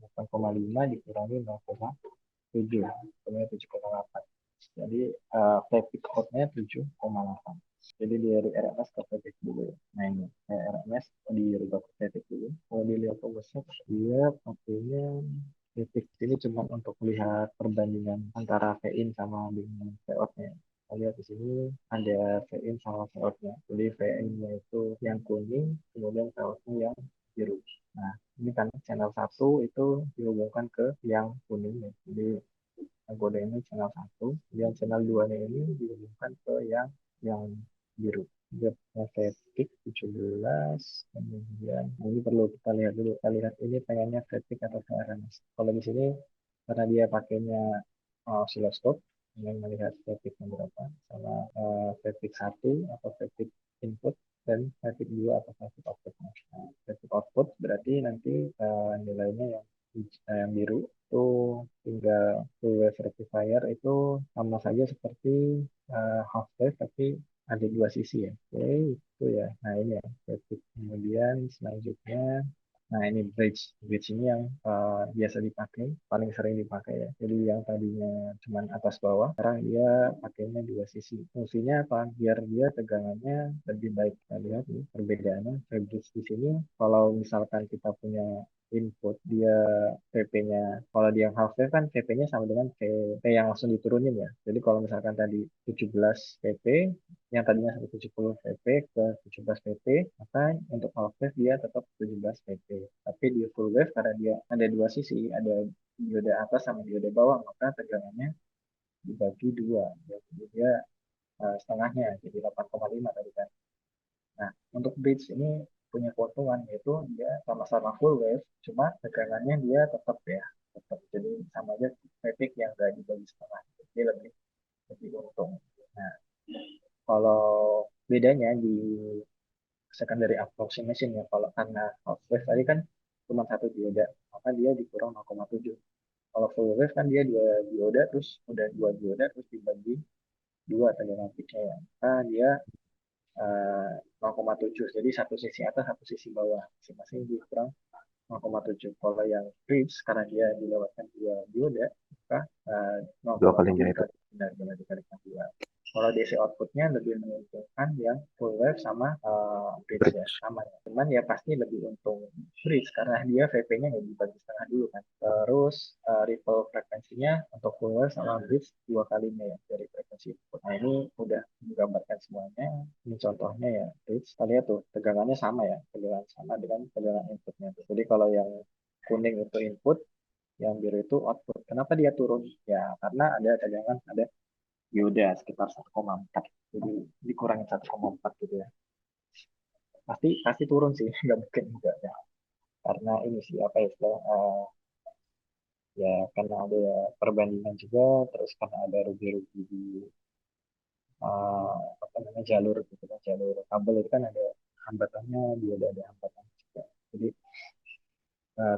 8,5 dikurangi 0,7. Ketemunya 7,8. Jadi peak out-nya 7,8. Jadi dari RMS ke peak dulu. Nah ini RMS dirubah ke peak dulu. Kalau dilihat overset, dia pakainya titik ini cuma untuk melihat perbandingan antara V-in sama dengan V-out-nya. Kita lihat di sini ada V-in sama V-out-nya. Jadi V-in-nya itu yang kuning, kemudian V-out-nya yang biru. Nah, ini kan channel satu itu dihubungkan ke yang kuning ya. Jadi Agoda ini channel satu, dan channel 2 ini dihubungkan ke yang biru. Dia pakai titik 17, kemudian ini perlu kita lihat dulu. Kita lihat ini pengennya fatigue atau VRMS. Kalau di sini karena dia pakainya oscilloscope yang melihat fatigue berapa, sama fatigue 1 atau fatigue input dan fatigue 2 atau fatigue output. Nah, fatigue output berarti nanti nilainya yang biru itu tinggal full wave rectifier itu sama saja seperti half wave tapi ada dua sisi ya. Oke, itu ya. Nah ini ya. Kemudian selanjutnya, nah ini bridge. Bridge ini yang biasa dipakai, paling sering dipakai ya. Jadi yang tadinya cuma atas bawah, sekarang dia pakainya dua sisi. Fungsinya apa? Biar dia tegangannya lebih baik. Kita lihat nih perbedaannya. Bridge di sini, kalau misalkan kita punya input dia PP-nya, kalau dia yang half wave kan PP-nya sama dengan P yang langsung diturunin ya. Jadi kalau misalkan tadi 17 PP, yang tadinya 170 pp ke 17 pp, maka untuk half wave dia tetap 17 pp. Tapi di full wave karena dia ada dua sisi, ada dioda atas sama dioda bawah, maka tegangannya dibagi dua. Jadi dia setengahnya, jadi 8,5 tadi kan. Nah, untuk bridge ini punya keuntungan yaitu dia sama-sama full wave, cuma tegangannya dia tetap ya, tetap. Jadi sama aja peak yang gak dibagi setengah. Jadi lebih lebih untung. Nah, kalau bedanya di secondary approximation ya, kalau karena half wave tadi kan cuma satu dioda, maka dia dikurang 0,7. Kalau full wave kan dia dua dioda, terus udah dua dioda terus dibagi dua tegangan peaknya ya, maka dia 0,7. Jadi satu sisi atas satu sisi bawah, masing-masing dikurang 0,7. Kalau yang bridge karena dia dilewatkan dua dioda, maka Dua 0,7 kalinya itu. dikali benar dikalikan dua. Kalau DC outputnya lebih menguntungkan yang full wave sama bridge ya, Bridge. sama ya. Cuman ya pasti lebih untung bridge karena dia VP-nya nggak dibagi setengah dulu kan. Terus ripple frekuensinya untuk full wave sama bridge dua kalinya ya dari frekuensi input. Nah ini udah menggambarkan semuanya. Ini contohnya ya bridge. Kita lihat tuh tegangannya sama ya, tegangan sama dengan tegangan inputnya. Jadi kalau yang kuning itu input, yang biru itu output. Kenapa dia turun? Ya karena ada tegangan, ada dioda sekitar 1,4. Jadi dikurangin 1,4 gitu ya. Pasti pasti turun sih, nggak mungkin enggak ya. Karena ini sih apa ya, ya karena ada perbandingan juga, terus karena ada rugi-rugi di apa namanya jalur gitu kan, jalur kabel itu kan ada hambatannya, dia ada hambatan juga. Jadi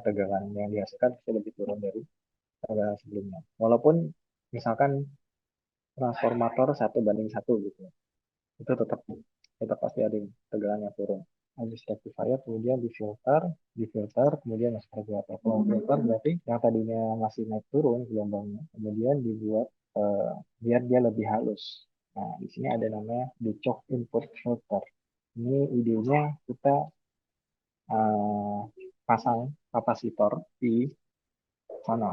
tegangan yang dihasilkan pasti lebih turun dari tegangan sebelumnya. Walaupun misalkan transformator 1 banding 1 gitu, itu tetap tetap pasti ada tegangan yang turun. Habis rectifier kemudian difilter kemudian masuk regulator. Kalau filter berarti yang tadinya masih naik turun gelombangnya kemudian dibuat biar dia lebih halus. Nah di sini ada namanya di choke input filter. Ini idenya kita eh, pasang kapasitor di sana.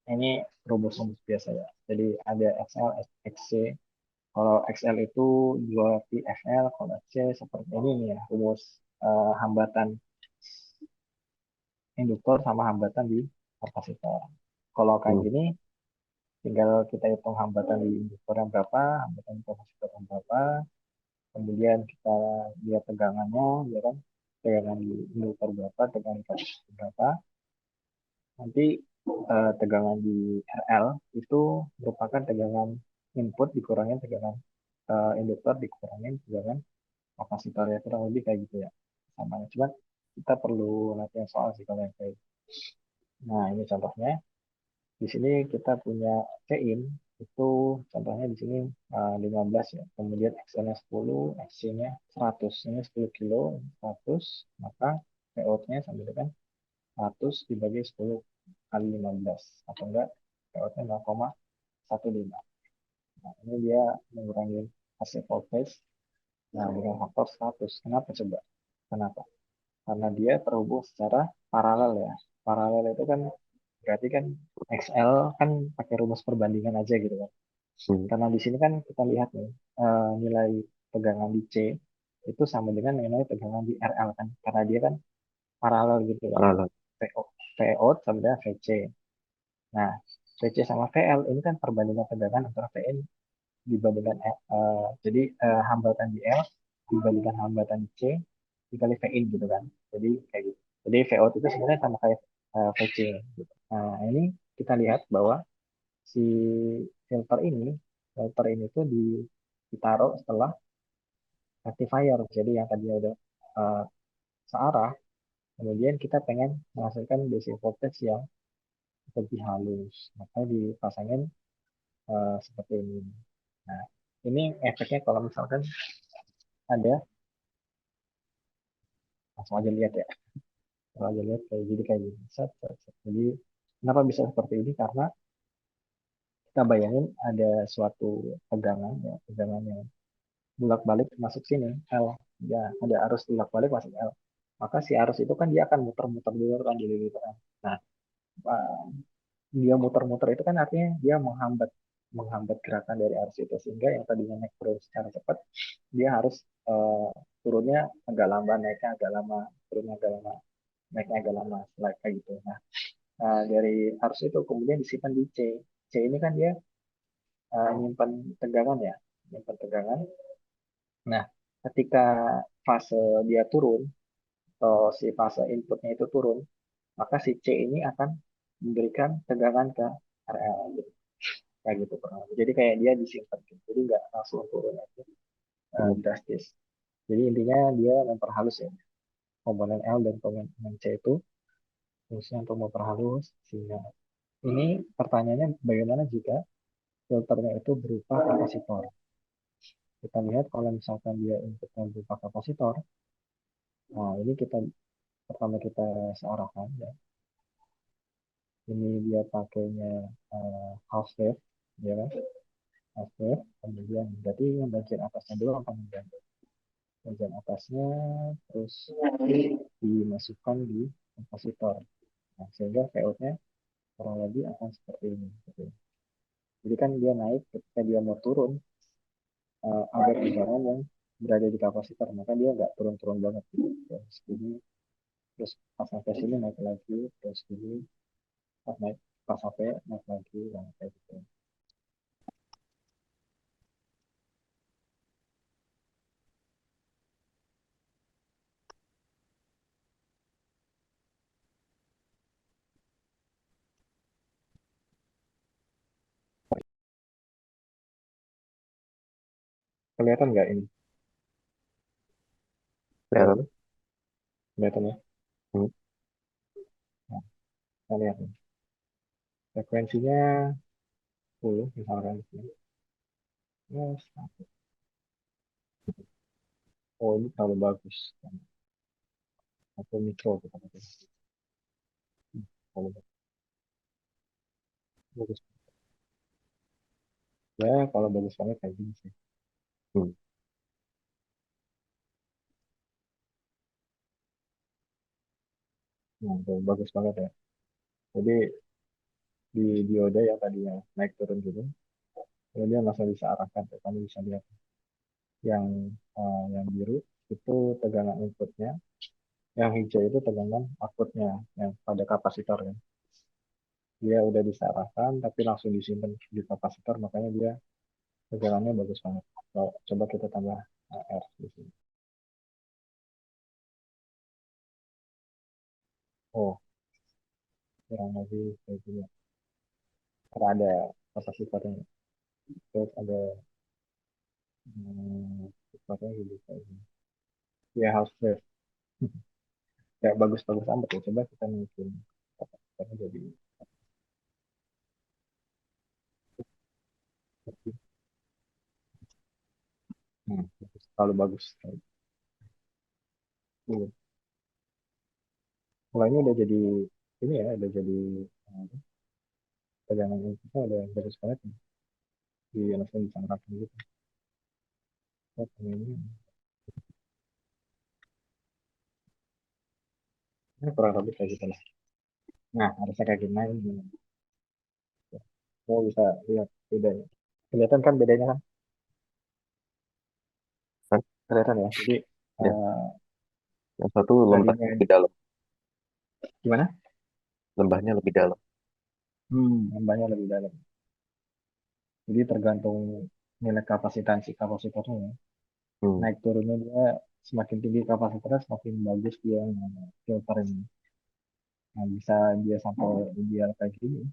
Ini rumus-rumus biasa ya. Jadi ada XL, XC. Kalau XL itu 2πfL, kalau XC seperti ini nih ya, rumus hambatan induktor sama hambatan di kapasitor. Kalau kayak Hmm. gini, tinggal kita hitung hambatan di induktor yang berapa, hambatan di kapasitor yang berapa, kemudian kita lihat tegangannya, ya kan, tegangan di induktor berapa, tegangan di kapasitor berapa, nanti tegangan di RL itu merupakan tegangan input dikurangi tegangan induktor dikurangin tegangan kapasitor ya kurang lebih kayak gitu ya sama. Cuman kita perlu latihan soal sih kalau yang kayak gitu. Nah ini contohnya di sini kita punya Vin itu contohnya di sini 15 ya, kemudian XL-nya 10, XC-nya 100, ini 10 kilo 100, maka PO-nya sama dengan 100 dibagi 10 kali 15 atau enggak PO-nya 0,15. Nah, ini dia mengurangi hasil voltage nah dengan faktor 100. Kenapa coba? Kenapa? Karena dia terhubung secara paralel ya. Paralel itu kan berarti kan XL kan pakai rumus perbandingan aja gitu kan. Hmm. Karena di sini kan kita lihat nih nilai tegangan di C itu sama dengan nilai tegangan di RL kan. Karena dia kan paralel gitu kan. Paralel. VO, VO sama dengan VC. Nah, VC sama VL ini kan perbandingan tegangan antara VN dibandingkan jadi hambatan di L dibandingkan hambatan di C dikali VIN gitu kan. Jadi kayak gitu. Jadi VO itu sebenarnya sama kayak VC gitu. Nah, ini kita lihat bahwa si filter ini tuh ditaruh setelah rectifier. Jadi yang tadinya udah uh, searah, kemudian kita pengen menghasilkan DC voltage yang lebih halus. Maka dipasangin seperti ini. Nah, ini efeknya kalau misalkan ada, langsung aja lihat ya. Kalau aja lihat kayak jadi kayak gini. Set, set, set. Jadi kenapa bisa seperti ini? Karena kita bayangin ada suatu tegangan, ya, tegangan yang bolak-balik masuk sini L ya ada arus bolak-balik masuk L maka si arus itu kan dia akan muter-muter dulu kan jadi gitu kan nah dia muter-muter itu kan artinya dia menghambat menghambat gerakan dari arus itu sehingga yang tadinya naik terus secara cepat dia harus eh, turunnya agak lama naiknya agak lama turunnya agak lama naiknya agak lama kayak gitu dari arus itu kemudian disimpan di C C ini kan dia nyimpan tegangan ya nyimpan tegangan. Nah, ketika fase dia turun, atau si fase inputnya itu turun, maka si C ini akan memberikan tegangan ke RL gitu. Kayak gitu kurang lebih. Jadi kayak dia disimpan gitu. Jadi nggak langsung turun aja Hmm. drastis. Jadi intinya dia memperhalus ya komponen L dan komponen C itu fungsinya untuk memperhalus sehingga ini pertanyaannya bagaimana jika filternya itu berupa kapasitor. Kita lihat kalau misalkan dia inputnya berupa kapasitor, nah ini pertama kita searahkan ya ini dia pakainya half wave ya kan half wave kemudian berarti yang bagian atasnya dulu akan mengganti bagian atasnya terus dimasukkan di kapasitor nah, sehingga V-outnya kurang lebih akan seperti ini gitu. Jadi kan dia naik ketika dia mau turun ada tegangan yang berada di kapasitor maka dia nggak turun-turun banget gitu. Terus ini terus pas sampai sini naik lagi terus ini pas naik pas sampai naik lagi nah, kayak gitu. Kelihatan nggak ini? Kelihatan. Halo, kelihatan ya? Hmm. Nah, kita lihat nih. Frekuensinya 10 misalkan. Ya, oh ini terlalu bagus. Atau mikro kita pakai. Terlalu bagus. Ya, kalau bagus banget kayak gini sih. Hmm. Nah, tuh, bagus banget ya. Jadi di diode yang tadinya naik turun gitu, kemudian langsung bisa arahkan. Tuh. Kamu bisa lihat yang biru itu tegangan inputnya, yang hijau itu tegangan outputnya yang pada kapasitor kan. Dia udah diarahkan tapi langsung disimpan di kapasitor makanya dia tegangannya bagus banget. Kalau coba kita tambah R di sini. Oh, kurang lebih kayak gini. Karena ada kapasitornya. Terus ada Sifatnya gitu kayaknya. Ya house ref. Kayak bagus-bagus amat ya. Coba kita mungkin kita jadi terlalu bagus. Iya. Mulainya udah jadi ini ya, udah jadi pegangan kita udah bagus banget nih. Di langsung dicangkapin gitu. Kita pengennya, ya, kurang lebih kayak gitu lah. Nah, harusnya kayak gimana ini? Kita bisa lihat bedanya. Kelihatan kan bedanya kan? Kan? Kelihatan ya. Jadi Ya, eh, yang satu lembahnya tadinya lebih dalam, gimana? lembahnya lebih dalam. Nambahnya lebih dalam. Jadi tergantung nilai kapasitansi kapasitornya ya. Hmm. Naik turunnya dia semakin tinggi kapasitornya semakin bagus dia filternya. Nah, bisa dia sampai ideal kayak gini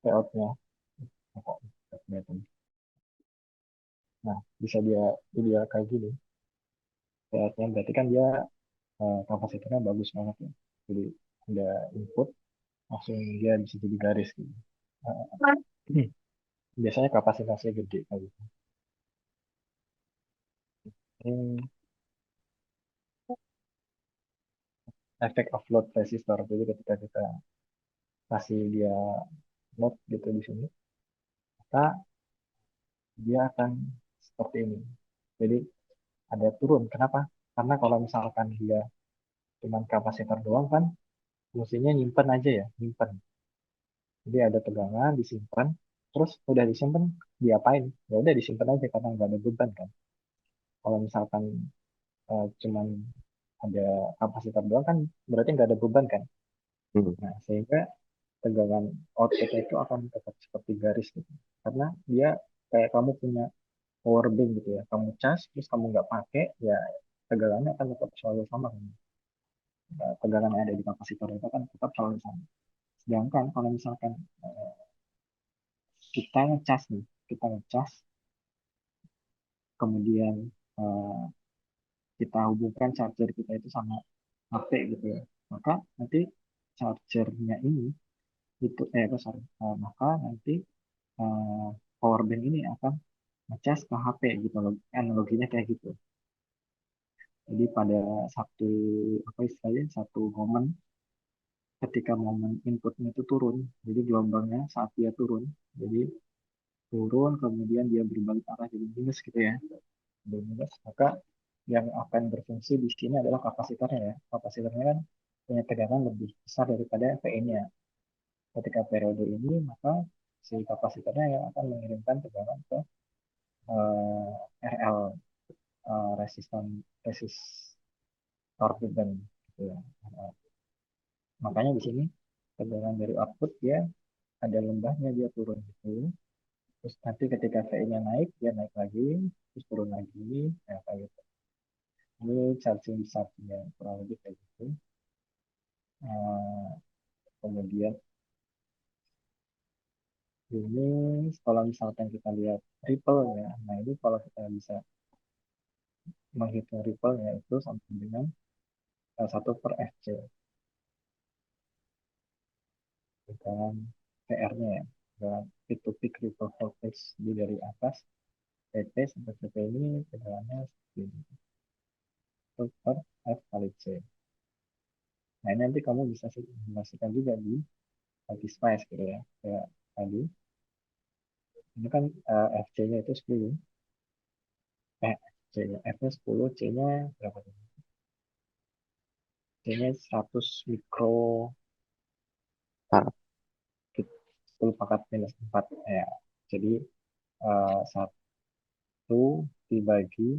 layoutnya. Kok kelihatan. Nah, bisa dia ideal kayak gini layoutnya berarti kan dia kapasitornya bagus banget ya. Jadi ada input langsung dia bisa jadi garis gitu. Eh, biasanya kapasitasnya gede kayak gitu. Ini efek of load resistor. Jadi ketika kita kasih dia load gitu di sini, maka dia akan seperti ini. Jadi ada turun. Kenapa? Karena kalau misalkan dia cuma kapasitor doang kan, fungsinya nyimpen aja ya, nyimpen. Jadi ada tegangan, disimpan, terus udah disimpan, diapain? Ya udah disimpan aja karena nggak ada beban kan. Kalau misalkan cuman ada kapasitor doang kan, berarti nggak ada beban kan. Hmm. Nah, sehingga tegangan output itu akan tetap seperti garis gitu. Karena dia kayak kamu punya power bank gitu ya. Kamu cas, terus kamu nggak pakai, ya tegangannya akan tetap selalu sama kan. Tegangan yang ada di kapasitor itu kan tetap selalu sama. Sedangkan kalau misalkan eh, kita ngecas nih, kita ngecas, kemudian eh, kita hubungkan charger kita itu sama HP gitu ya, maka nanti chargernya ini itu sorry, maka nanti eh, power bank ini akan ngecas ke HP gitu loh, analoginya kayak gitu. Jadi pada satu apa istilahnya satu momen ketika momen inputnya itu turun, jadi gelombangnya saat dia turun, jadi turun kemudian dia berbalik arah jadi minus gitu ya, jadi minus, maka yang akan berfungsi di sini adalah kapasitornya ya. Kapasitornya kan punya tegangan lebih besar daripada VE-nya. Ketika periode ini maka si kapasitornya yang akan mengirimkan tegangan ke RL, resistan resistor beban gitu ya. Makanya di sini tegangan dari output dia ada lembahnya dia turun gitu. Terus nanti ketika VI-nya naik, dia naik lagi, terus turun lagi, ya, kayak gitu. Ini charging charge-nya kurang lebih kayak gitu. Eh, kemudian ini kalau misalkan kita lihat ripple ya, nah ini kalau kita bisa menghitung ripple-nya itu sampai dengan 1 per FC, dengan PR-nya ya, dengan peak to peak ripple voltage jadi dari atas PT sampai PT ini kedalamnya segini, 1 per F kali C. Nah ini nanti kamu bisa simulasikan juga di Spice gitu ya. Kayak tadi, ini kan FC-nya itu 10. C-nya, F-nya 10, C-nya berapa tuh? C-nya 100 mikro, Parah. 10 pangkat minus 4. Ya. Jadi 1 dibagi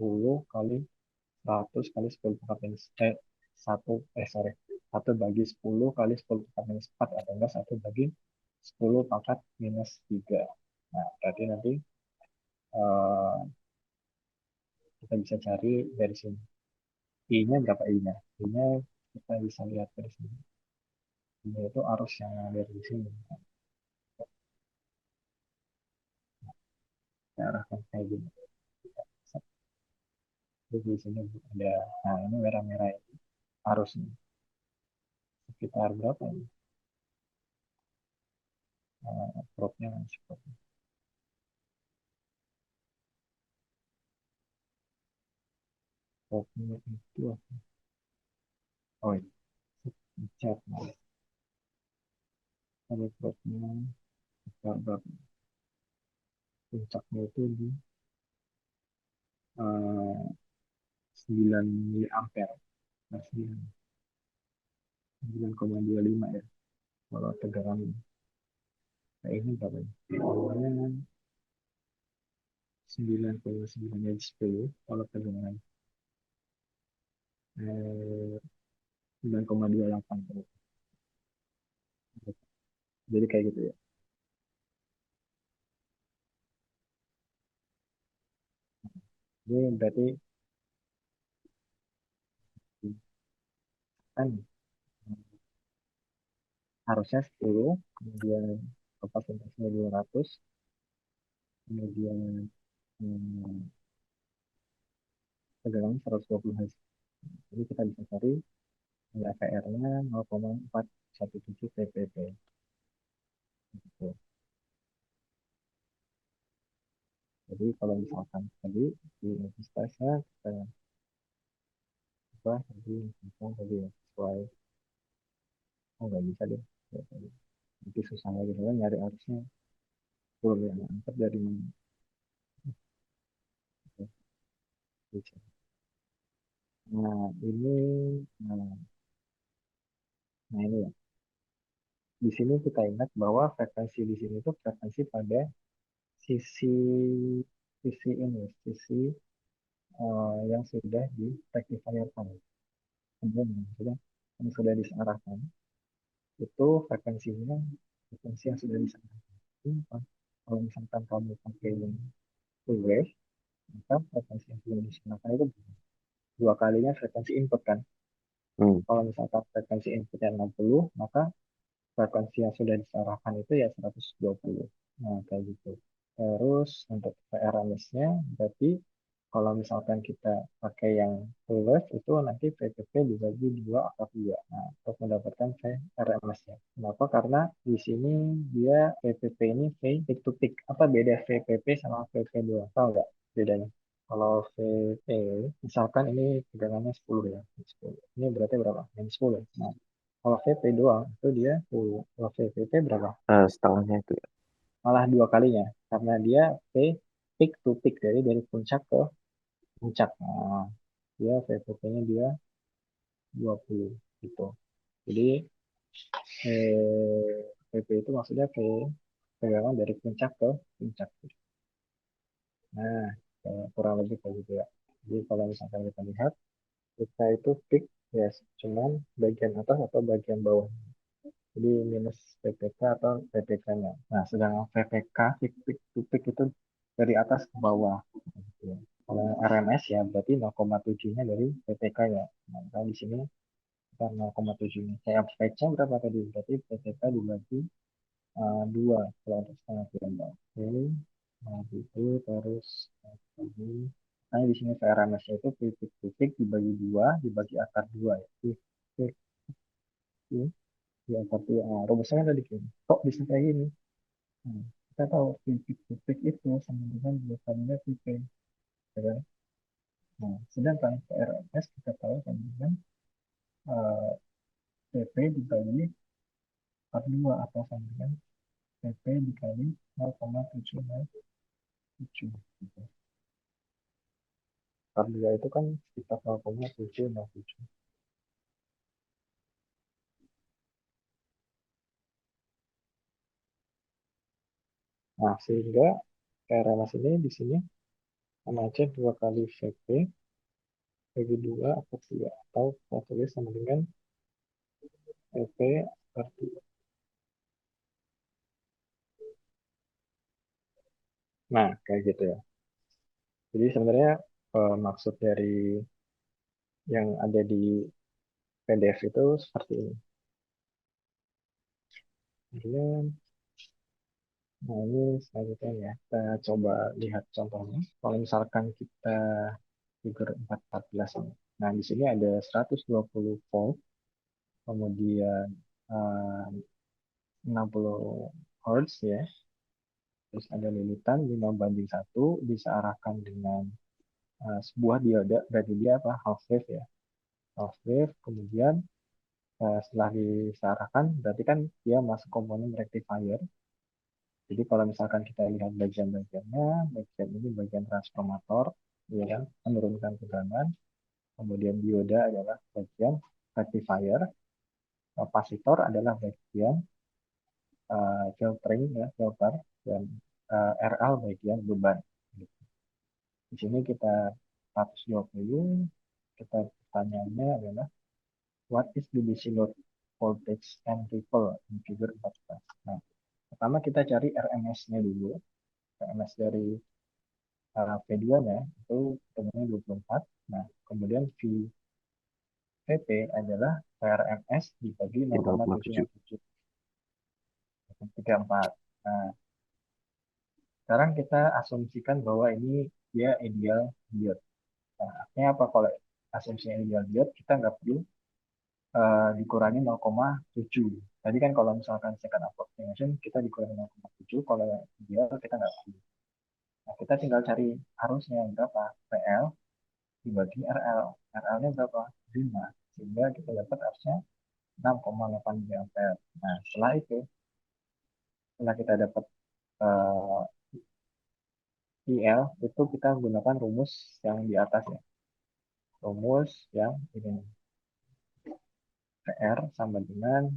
10 kali 100 kali 10 pangkat minus 1 sorry, 1 bagi 10 kali 10 pangkat minus 4 atau enggak 1 bagi 10 pangkat minus 3. Nah, berarti nanti eh, kita bisa cari dari sini. I-nya berapa I-nya? I-nya kita bisa lihat dari sini. I-nya itu arus yang dari sini. Ke arah kayak gini. Di sini ada, nah ini merah-merah ini arusnya sekitar berapa ini? Propnya masih propnya itu apa? Oh iya, cat. Nah, ada propnya sekitar berapa? Puncaknya itu di 9 mili ampere. Nah, 9,25 ya. Kalau tegangan kayak ini berapa ya? Awalnya 9,9 ya 10. Kalau tegangan 9,28. Jadi kayak gitu ya. Ini berarti kan harusnya 10, kemudian kapasitasnya 200, kemudian hmm, tegangan 120 Hz. Jadi kita bisa cari LVR-nya 0,417 ppp. Gitu. Jadi kalau misalkan tadi di universitasnya kita apa tadi misalkan tadi ya, sesuai, oh nggak bisa deh. Ya, tadi. Nanti susah lagi kan nyari arusnya full yang angkat dari mana. Oke, bisa. Nah ini, nah, nah ini ya. Di sini kita ingat bahwa frekuensi di sini itu frekuensi pada sisi sisi ini, sisi yang sudah di rectifier kan. Kemudian yang sudah diarahkan itu frekuensinya frekuensi yang sudah diarahkan. Kalau misalkan kamu pakai yang full wave, maka frekuensi yang sudah diarahkan itu dua kalinya frekuensi input kan. Hmm. Kalau misalkan frekuensi inputnya 60, maka frekuensi yang sudah diarahkan itu ya 120. Nah, kayak gitu. Terus untuk PRMS-nya berarti kalau misalkan kita pakai yang full wave itu nanti VPP dibagi dua atau dua. Nah, untuk mendapatkan VRMS-nya. Kenapa? Karena di sini dia VPP ini V peak to peak. Apa beda VPP sama VP2? Tahu nggak bedanya? Kalau VP, misalkan ini tegangannya 10 ya. 10. Ini berarti berapa? Yang 10. Nah, kalau VP doang itu dia full. Kalau VPP berapa? Setengahnya itu ya. Malah dua kalinya. Karena dia V peak to peak. Jadi dari puncak ke puncak. Nah, dia VPP-nya dia 20 gitu. Jadi PP itu maksudnya ke pegangan dari puncak ke puncak. Nah, kurang lebih kayak gitu ya. Jadi kalau misalkan kita lihat, kita itu peak ya cuman bagian atas atau bagian bawah. Jadi minus PPK atau PPK-nya. Nah, sedangkan PPK, peak to peak itu dari atas ke bawah. Gitu ya. Kalau RMS ya berarti 0,7-nya dari PPK-nya. Nah, kan di sini kita 0,7-nya. Kayak average-nya berapa tadi? Berarti PPK dibagi dua kalau untuk setengah gelombang. Oke, nah gitu terus lagi. Nah di sini VRMS-nya itu titik-titik dibagi dua, dibagi akar dua ya. Titik, titik, di akar dua. Nah, rumusnya kan tadi gini. Kok bisa kayak gini? Nah, kita tahu titik-titik itu sama dengan dua kalinya titik, ya kan? Nah, sedangkan VRMS kita tahu sama dengan uh, PP dibagi akar dua atau sama dengan PP dikali 0,707. Gitu. Kardia itu kan sekitar 0,707. Nah, sehingga RMS ini di sini sama aja dua kali VP bagi dua atau tiga atau kita tulis sama dengan VP per tiga. Nah, kayak gitu ya. Jadi sebenarnya maksud dari yang ada di PDF itu seperti ini. Kemudian, nah ini selanjutnya ya. Kita coba lihat contohnya. Kalau misalkan kita figur 414 ini. Nah, di sini ada 120 volt, kemudian eh, 60 Hz ya. Terus ada lilitan 5:1 bisa arahkan dengan sebuah dioda, berarti dia apa? Half wave ya. Half wave, kemudian setelah disearahkan, berarti kan dia masuk komponen rectifier. Jadi kalau misalkan kita lihat bagian-bagiannya, bagian ini bagian transformator, ya kan, menurunkan tegangan. Kemudian dioda adalah bagian rectifier, kapasitor adalah bagian filtering ya, filter, dan RL bagian beban. Di sini kita 120, kita pertanyaannya adalah what is the DC load voltage and ripple in figure 14. Nah, pertama kita cari RMS-nya dulu. RMS dari V2-nya itu ketemunya 24. Nah, kemudian VP adalah RMS dibagi di 0,7. 0,767. 34. Nah, sekarang kita asumsikan bahwa ini dia ideal diode. Nah, artinya apa kalau asumsinya ideal diode, kita nggak perlu dikurangi 0,7. Tadi kan kalau misalkan second approximation, kita dikurangi 0,7, kalau ideal kita nggak perlu. Nah, kita tinggal cari arusnya berapa, PL dibagi RL. RL-nya berapa? 5. Sehingga kita dapat arusnya 6,8 ampere. Nah, setelah kita dapat uh, IL, itu kita gunakan rumus yang di atas ya. Rumus yang ini. PR sama dengan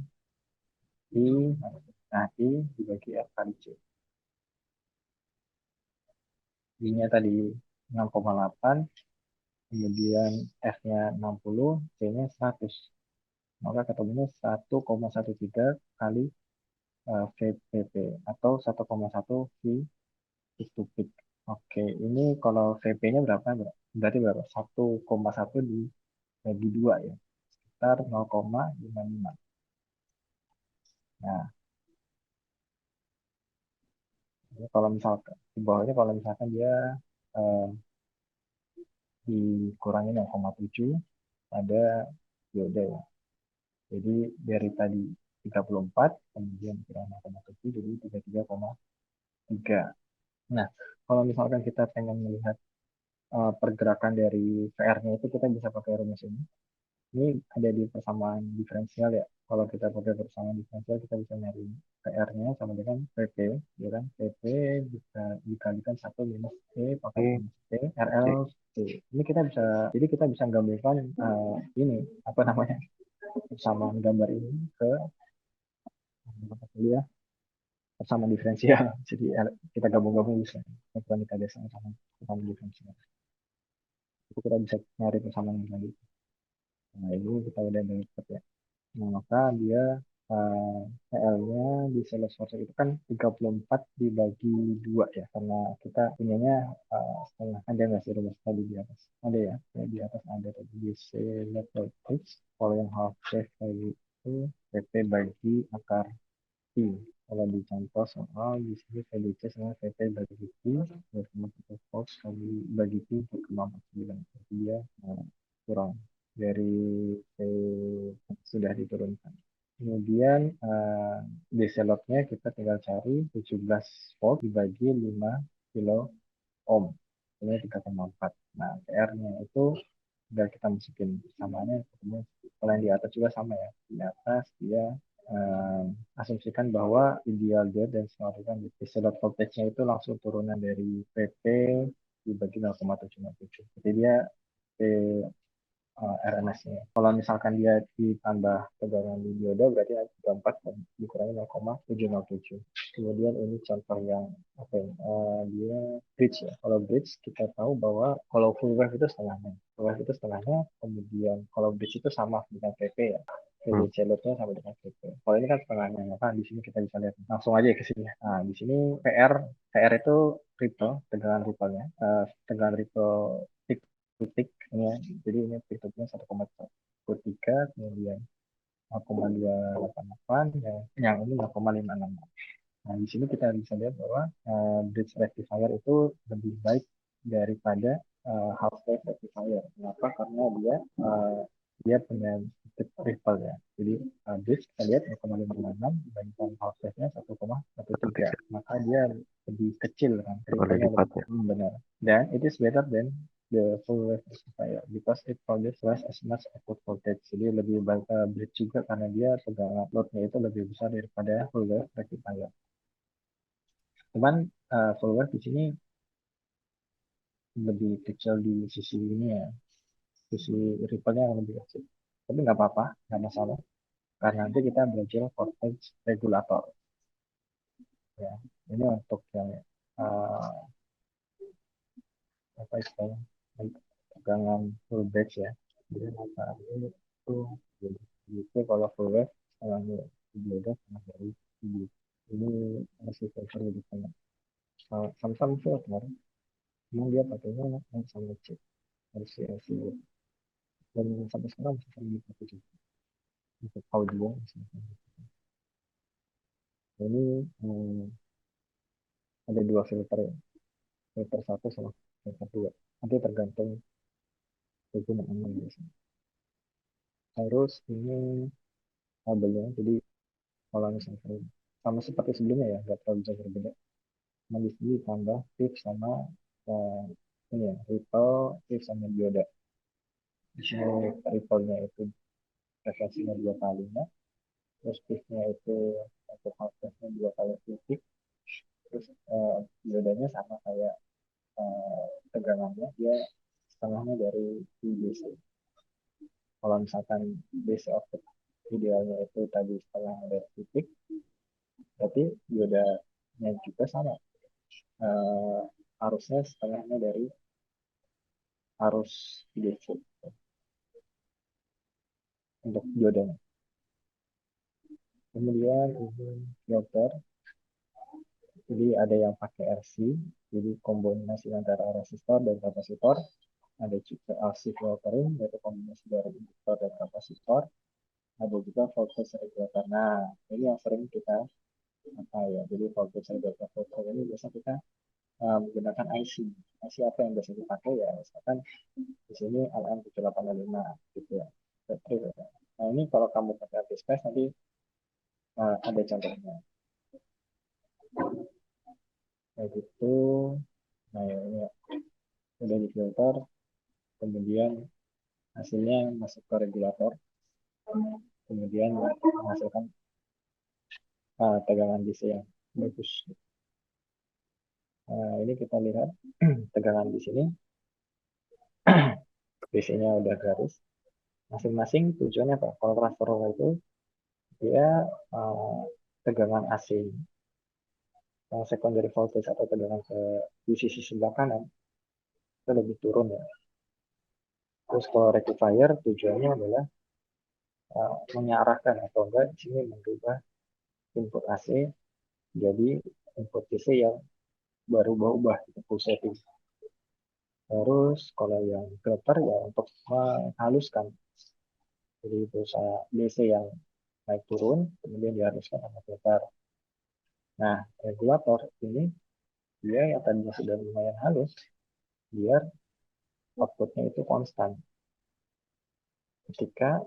I, nah I dibagi R kali C. I-nya tadi 6,8, kemudian F-nya 60, C-nya 100. Maka ketemunya 1,13 kali VPP atau 1,1 V peak to peak. Oke, ini kalau VP-nya berapa? Berarti berapa? 1,1 dibagi 2 ya. Sekitar 0,55. Nah, ini kalau misalkan di bawahnya kalau misalkan dia eh, dikurangi 0,7 ada dioda ya. Jadi dari tadi 34, kemudian kurang 0,7 jadi 33,3. Nah, kalau misalkan kita pengen melihat pergerakan dari VR-nya itu kita bisa pakai rumus ini. Ini ada di persamaan diferensial ya. Kalau kita pakai persamaan diferensial kita bisa nyari PR-nya sama dengan PP, ya kan? PP bisa dikalikan 1 minus T pangkat E, minus T, C. RL T. Ini kita bisa, jadi kita bisa gabungkan ini apa namanya persamaan gambar ini ke kuliah persamaan diferensial. Jadi kita gabung-gabung bisa elektronika dasar sama persamaan diferensial. Itu kita bisa nyari persamaan lagi. Nah, ini kita udah dapat ya. Nah, maka dia PL-nya di sales force itu kan 34 dibagi 2 ya. Karena kita punyanya setengah. Ada nggak sih rumus tadi di atas? Ada ya. Ya di atas ada tadi di sales voltage. Kalau yang half wave tadi itu PP bagi akar Pi. Kalau dicontoh soal di sini VDC sama PP bagi Pi. 2,1 volt kali bagi Pi 4,49. Jadi dia kurang dari sudah diturunkan. Kemudian DC load-nya kita tinggal cari 17 volt dibagi 5 kilo ohm. Ini 3,4. Nah, PR-nya itu udah kita masukin samanya. Kalau yang di atas juga sama ya. Di atas dia eh, asumsikan bahwa ideal diode dan semarikan DC load voltage-nya itu langsung turunan dari PP dibagi 0,757. Jadi dia RMS-nya. Kalau misalkan dia ditambah tegangan di dioda berarti ada 34 dan dikurangi 0,707. Kemudian ini contoh yang apa ya, dia bridge ya. Kalau bridge kita tahu bahwa kalau full wave itu setengahnya. Full wave itu setengahnya, kemudian kalau bridge itu sama dengan PP ya. Hmm. PDC loadnya sama dengan PP. Kalau ini kan setengahnya, maka di sini kita bisa lihat langsung aja ke sini. Nah, di sini PR itu ripple, tegangan ripple-nya. Tegangan ripple titik ya. Jadi ini tutupnya 1,3 kemudian 0,288 yang ini 0,56. Nah, di sini kita bisa lihat bahwa bridge rectifier itu lebih baik daripada half wave rectifier. Kenapa? Karena dia punya ripple ya. Jadi bridge kita lihat 0,56 dibandingkan half wave-nya 1,13. Kecil. Maka dia lebih kecil kan, Dua kali ripple-nya lebih lipatnya. benar. Dan it is better than the full wave rectifier because it produces twice as much output voltage. Jadi lebih baik bridge juga karena dia tegangan load-nya itu lebih besar daripada full wave rectifier. Cuman full wave di sini lebih kecil di sisi ini ya, sisi ripple-nya yang lebih kecil. Tapi nggak apa-apa, nggak masalah. Karena nanti kita belajar voltage regulator. Ya, ini untuk yang uh, apa istilahnya tegangan full bridge ya. Jadi ini itu gitu kalau full wave setelahnya beda sama dari ini masih filter di sana. Sama-sama filter, memang dia pakainya yang sama chip versi LCD dan sampai sekarang masih sama dipakai juga untuk audio misalnya. Ini ada dua filter ya, filter satu sama filter dua. Nanti tergantung kegunaannya biasanya. Terus ini kabelnya, jadi kalau misalkan sama seperti sebelumnya ya, nggak terlalu jauh berbeda. Nah, di sini tambah tip sama eh, ini ya, ripple, tip sama dioda. Di sini ripple-nya itu frekuensinya 2 kalinya, terus tipnya itu untuk voltage-nya 2 kali titik, terus diodanya sama kayak tegangannya, dia setengahnya dari DC. Kalau misalkan DC output idealnya itu tadi setengah dari titik, berarti diodanya juga sama. Eh, Arusnya setengahnya dari arus DC untuk diodanya. Kemudian ini filter, jadi ada yang pakai RC, jadi kombinasi antara resistor dan kapasitor. Ada juga RC filtering, yaitu kombinasi dari induktor dan kapasitor. Ada juga voltage regulator. Nah, ini yang sering kita apa ya? Jadi voltage regulator ini biasa kita menggunakan IC. IC apa yang biasa dipakai ya? Misalkan di sini LM7805 gitu ya. Nah, ini kalau kamu pakai space nanti ada contohnya. Kayak gitu. Nah, ya, ini udah difilter, kemudian hasilnya masuk ke regulator, kemudian menghasilkan tegangan DC yang bagus. Ini kita lihat tegangan di sini, DC-nya udah garis. Masing-masing tujuannya apa? Kalau transformer itu dia tegangan AC, secondary voltage atau tegangan di sisi sebelah kanan itu lebih turun ya. Terus kalau rectifier tujuannya adalah mengarahkan atau enggak di sini merubah input AC jadi input DC yang berubah-ubah gitu, pulsating. Terus kalau yang filter ya untuk menghaluskan, jadi pulsa DC yang naik turun kemudian dihaluskan sama filter. Nah, regulator ini dia yang tadinya sudah lumayan halus biar outputnya itu konstan ketika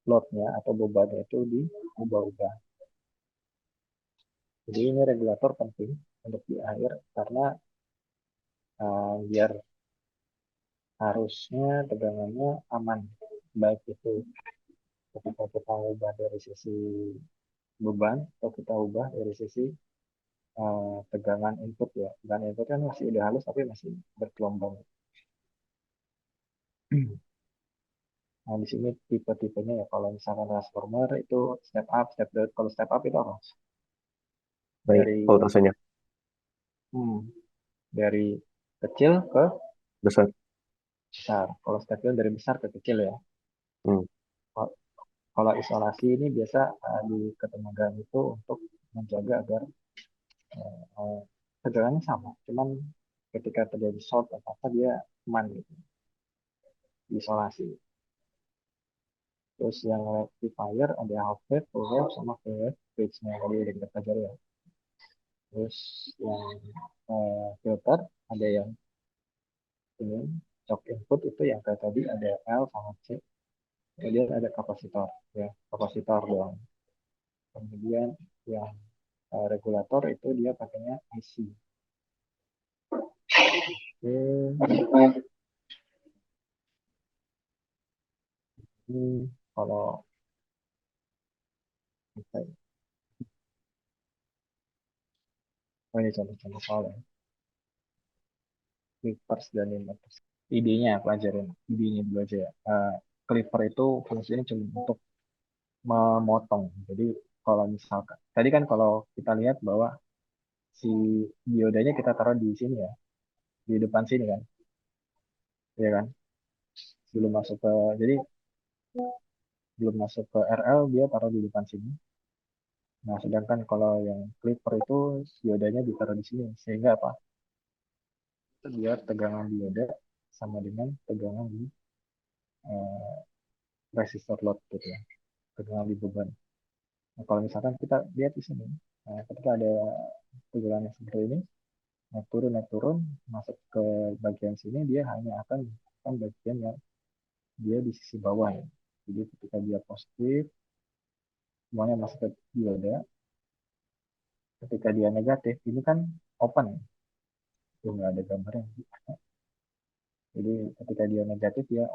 loadnya atau bebannya itu diubah-ubah. Jadi ini regulator penting untuk di akhir karena biar harusnya tegangannya aman, baik itu ketika kita ubah dari sisi beban atau kita ubah dari sisi tegangan input ya. Tegangan input kan masih udah halus tapi masih bergelombang. Nah, di sini tipe-tipenya ya kalau misalkan transformer itu step up, step down. Kalau step up itu apa? Naik Dari voltasenya hmm, dari kecil ke besar. besar. Kalau step down dari besar ke kecil ya. Hmm. Kalau isolasi ini biasa di ketenagaan itu untuk menjaga agar uh, tegangannya sama. Cuman ketika terjadi short atau apa dia aman gitu, isolasi. Terus yang rectifier ada half wave, full wave, sama full wave bridge-nya tadi udah kita pelajari ya. Terus yang filter ada yang ini shock input itu yang kayak tadi ada L sama C, kemudian ada kapasitor ya, kapasitor doang. Kemudian yang regulator itu dia pakainya IC. Oke. Ini kalau kita, oh ini contoh-contoh soal ya, clippers dan inverters. Idenya aku ajarin, idenya dulu aja ya. Clipper itu fungsinya cuma untuk memotong. Jadi kalau misalkan, tadi kan kalau kita lihat bahwa si diodanya kita taruh di sini ya, di depan sini kan, ya kan? Belum masuk ke, jadi belum masuk ke RL dia taruh di depan sini. Nah, sedangkan kalau yang clipper itu diodanya ditaruh di sini, sehingga apa? Biar tegangan dioda sama dengan tegangan di eh, resistor load gitu ya, tegangan di beban. Nah, kalau misalkan kita lihat di sini, nah, ketika ada tegangan yang seperti ini, naik turun, masuk ke bagian sini, dia hanya akan bagian yang dia di sisi bawah ya. Jadi ketika dia positif, semuanya masuk ke dioda. Ketika dia negatif, ini kan open ya, itu nggak ada gambarnya. Jadi ketika dia negatif, dia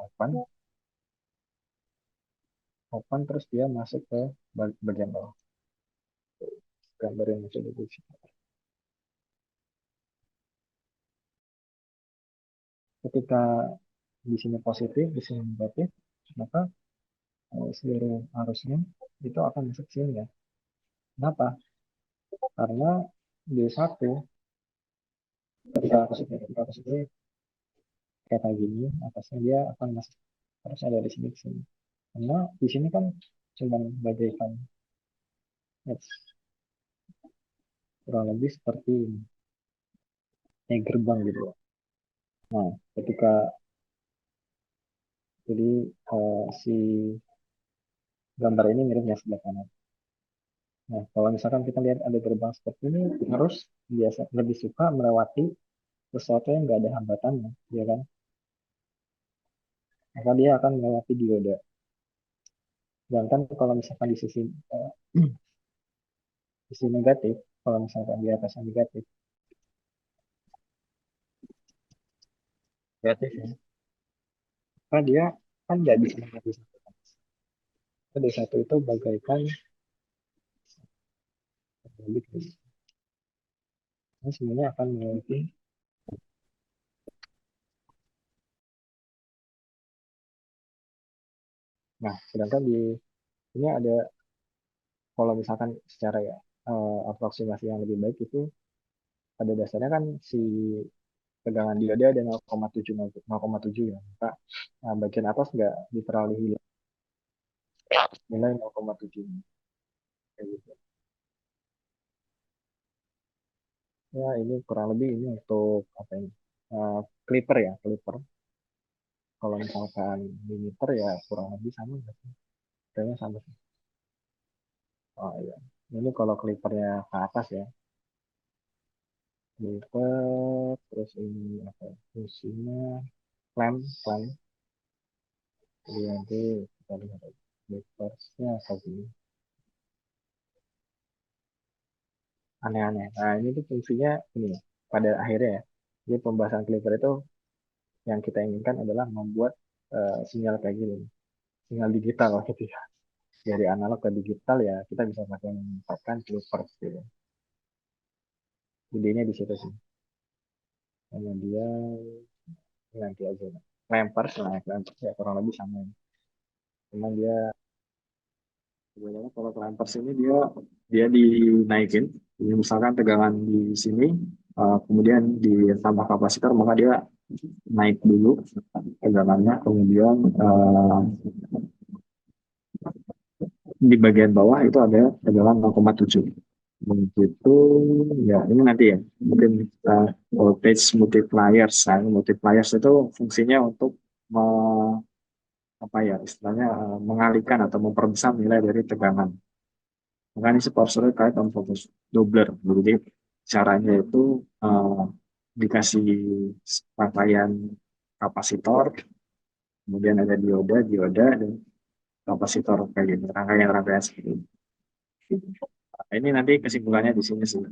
open terus dia masuk ke bagian bawah. Gambar yang sudah di sini. Ketika di sini positif, di sini negatif, maka seluruh arusnya itu akan masuk sini ya. Kenapa? Karena D1 ketika arus ini kayak gini, atasnya dia akan masuk harusnya dari sini ke sini. Karena di sini kan cuma bagaikan ya, kurang lebih seperti ini, kayak gerbang gitu. Nah, ketika jadi si gambar ini miripnya sebelah kanan. Nah, kalau misalkan kita lihat ada gerbang seperti ini, harus biasa lebih suka melewati sesuatu yang nggak ada hambatannya, ya kan? Maka dia akan melewati dioda. Sedangkan kalau misalkan di sisi negatif, kalau misalkan di atasnya negatif, negatif ya, maka dia kan nggak bisa melewati satu. Di satu itu bagaikan balik. Ini sebenarnya akan melewati. Nah, sedangkan di ini ada kalau misalkan secara ya aproksimasi yang lebih baik itu pada dasarnya kan si tegangan dioda ada 0,7 ya. Maka bagian atas nggak literally hilang, nilai 0,7 kayak gitu. Ya ini kurang lebih ini untuk apa ini? Clipper ya, clipper. Kalau misalkan limiter ya kurang lebih sama nggak sih? Kayaknya sama sih. Oh iya. Ini kalau clippernya ke atas ya, clipper, terus ini apa ya? Fungsinya clamp. Jadi nanti kita lihat aja. Clippersnya kayak gini. Aneh-aneh. Nah ini tuh fungsinya ini ya, pada akhirnya ya. Jadi pembahasan clipper itu yang kita inginkan adalah membuat sinyal kayak gini. Sinyal digital gitu ya. Dari analog ke digital ya kita bisa pakai menempatkan clippers gitu. Idenya di situ sih. Kemudian nanti aja. Clampers ya kurang lebih sama. Cuman dia sebenarnya kalau clampers ini dia dia dinaikin. Jadi misalkan tegangan di sini, kemudian ditambah kapasitor, maka dia naik dulu tegangannya, kemudian di bagian bawah itu ada tegangan 0,7. Begitu ya ini nanti ya mungkin voltage multipliers. Nah, multipliers itu fungsinya untuk apa ya istilahnya mengalihkan atau memperbesar nilai dari tegangan. Makanya ini powernya kait on voltage doubler. Jadi caranya itu dikasih pakaian kapasitor, kemudian ada dioda, dan kapasitor kayak gitu, rangkaian-rangkaian seperti ini. Nah, ini nanti kesimpulannya di sini sih.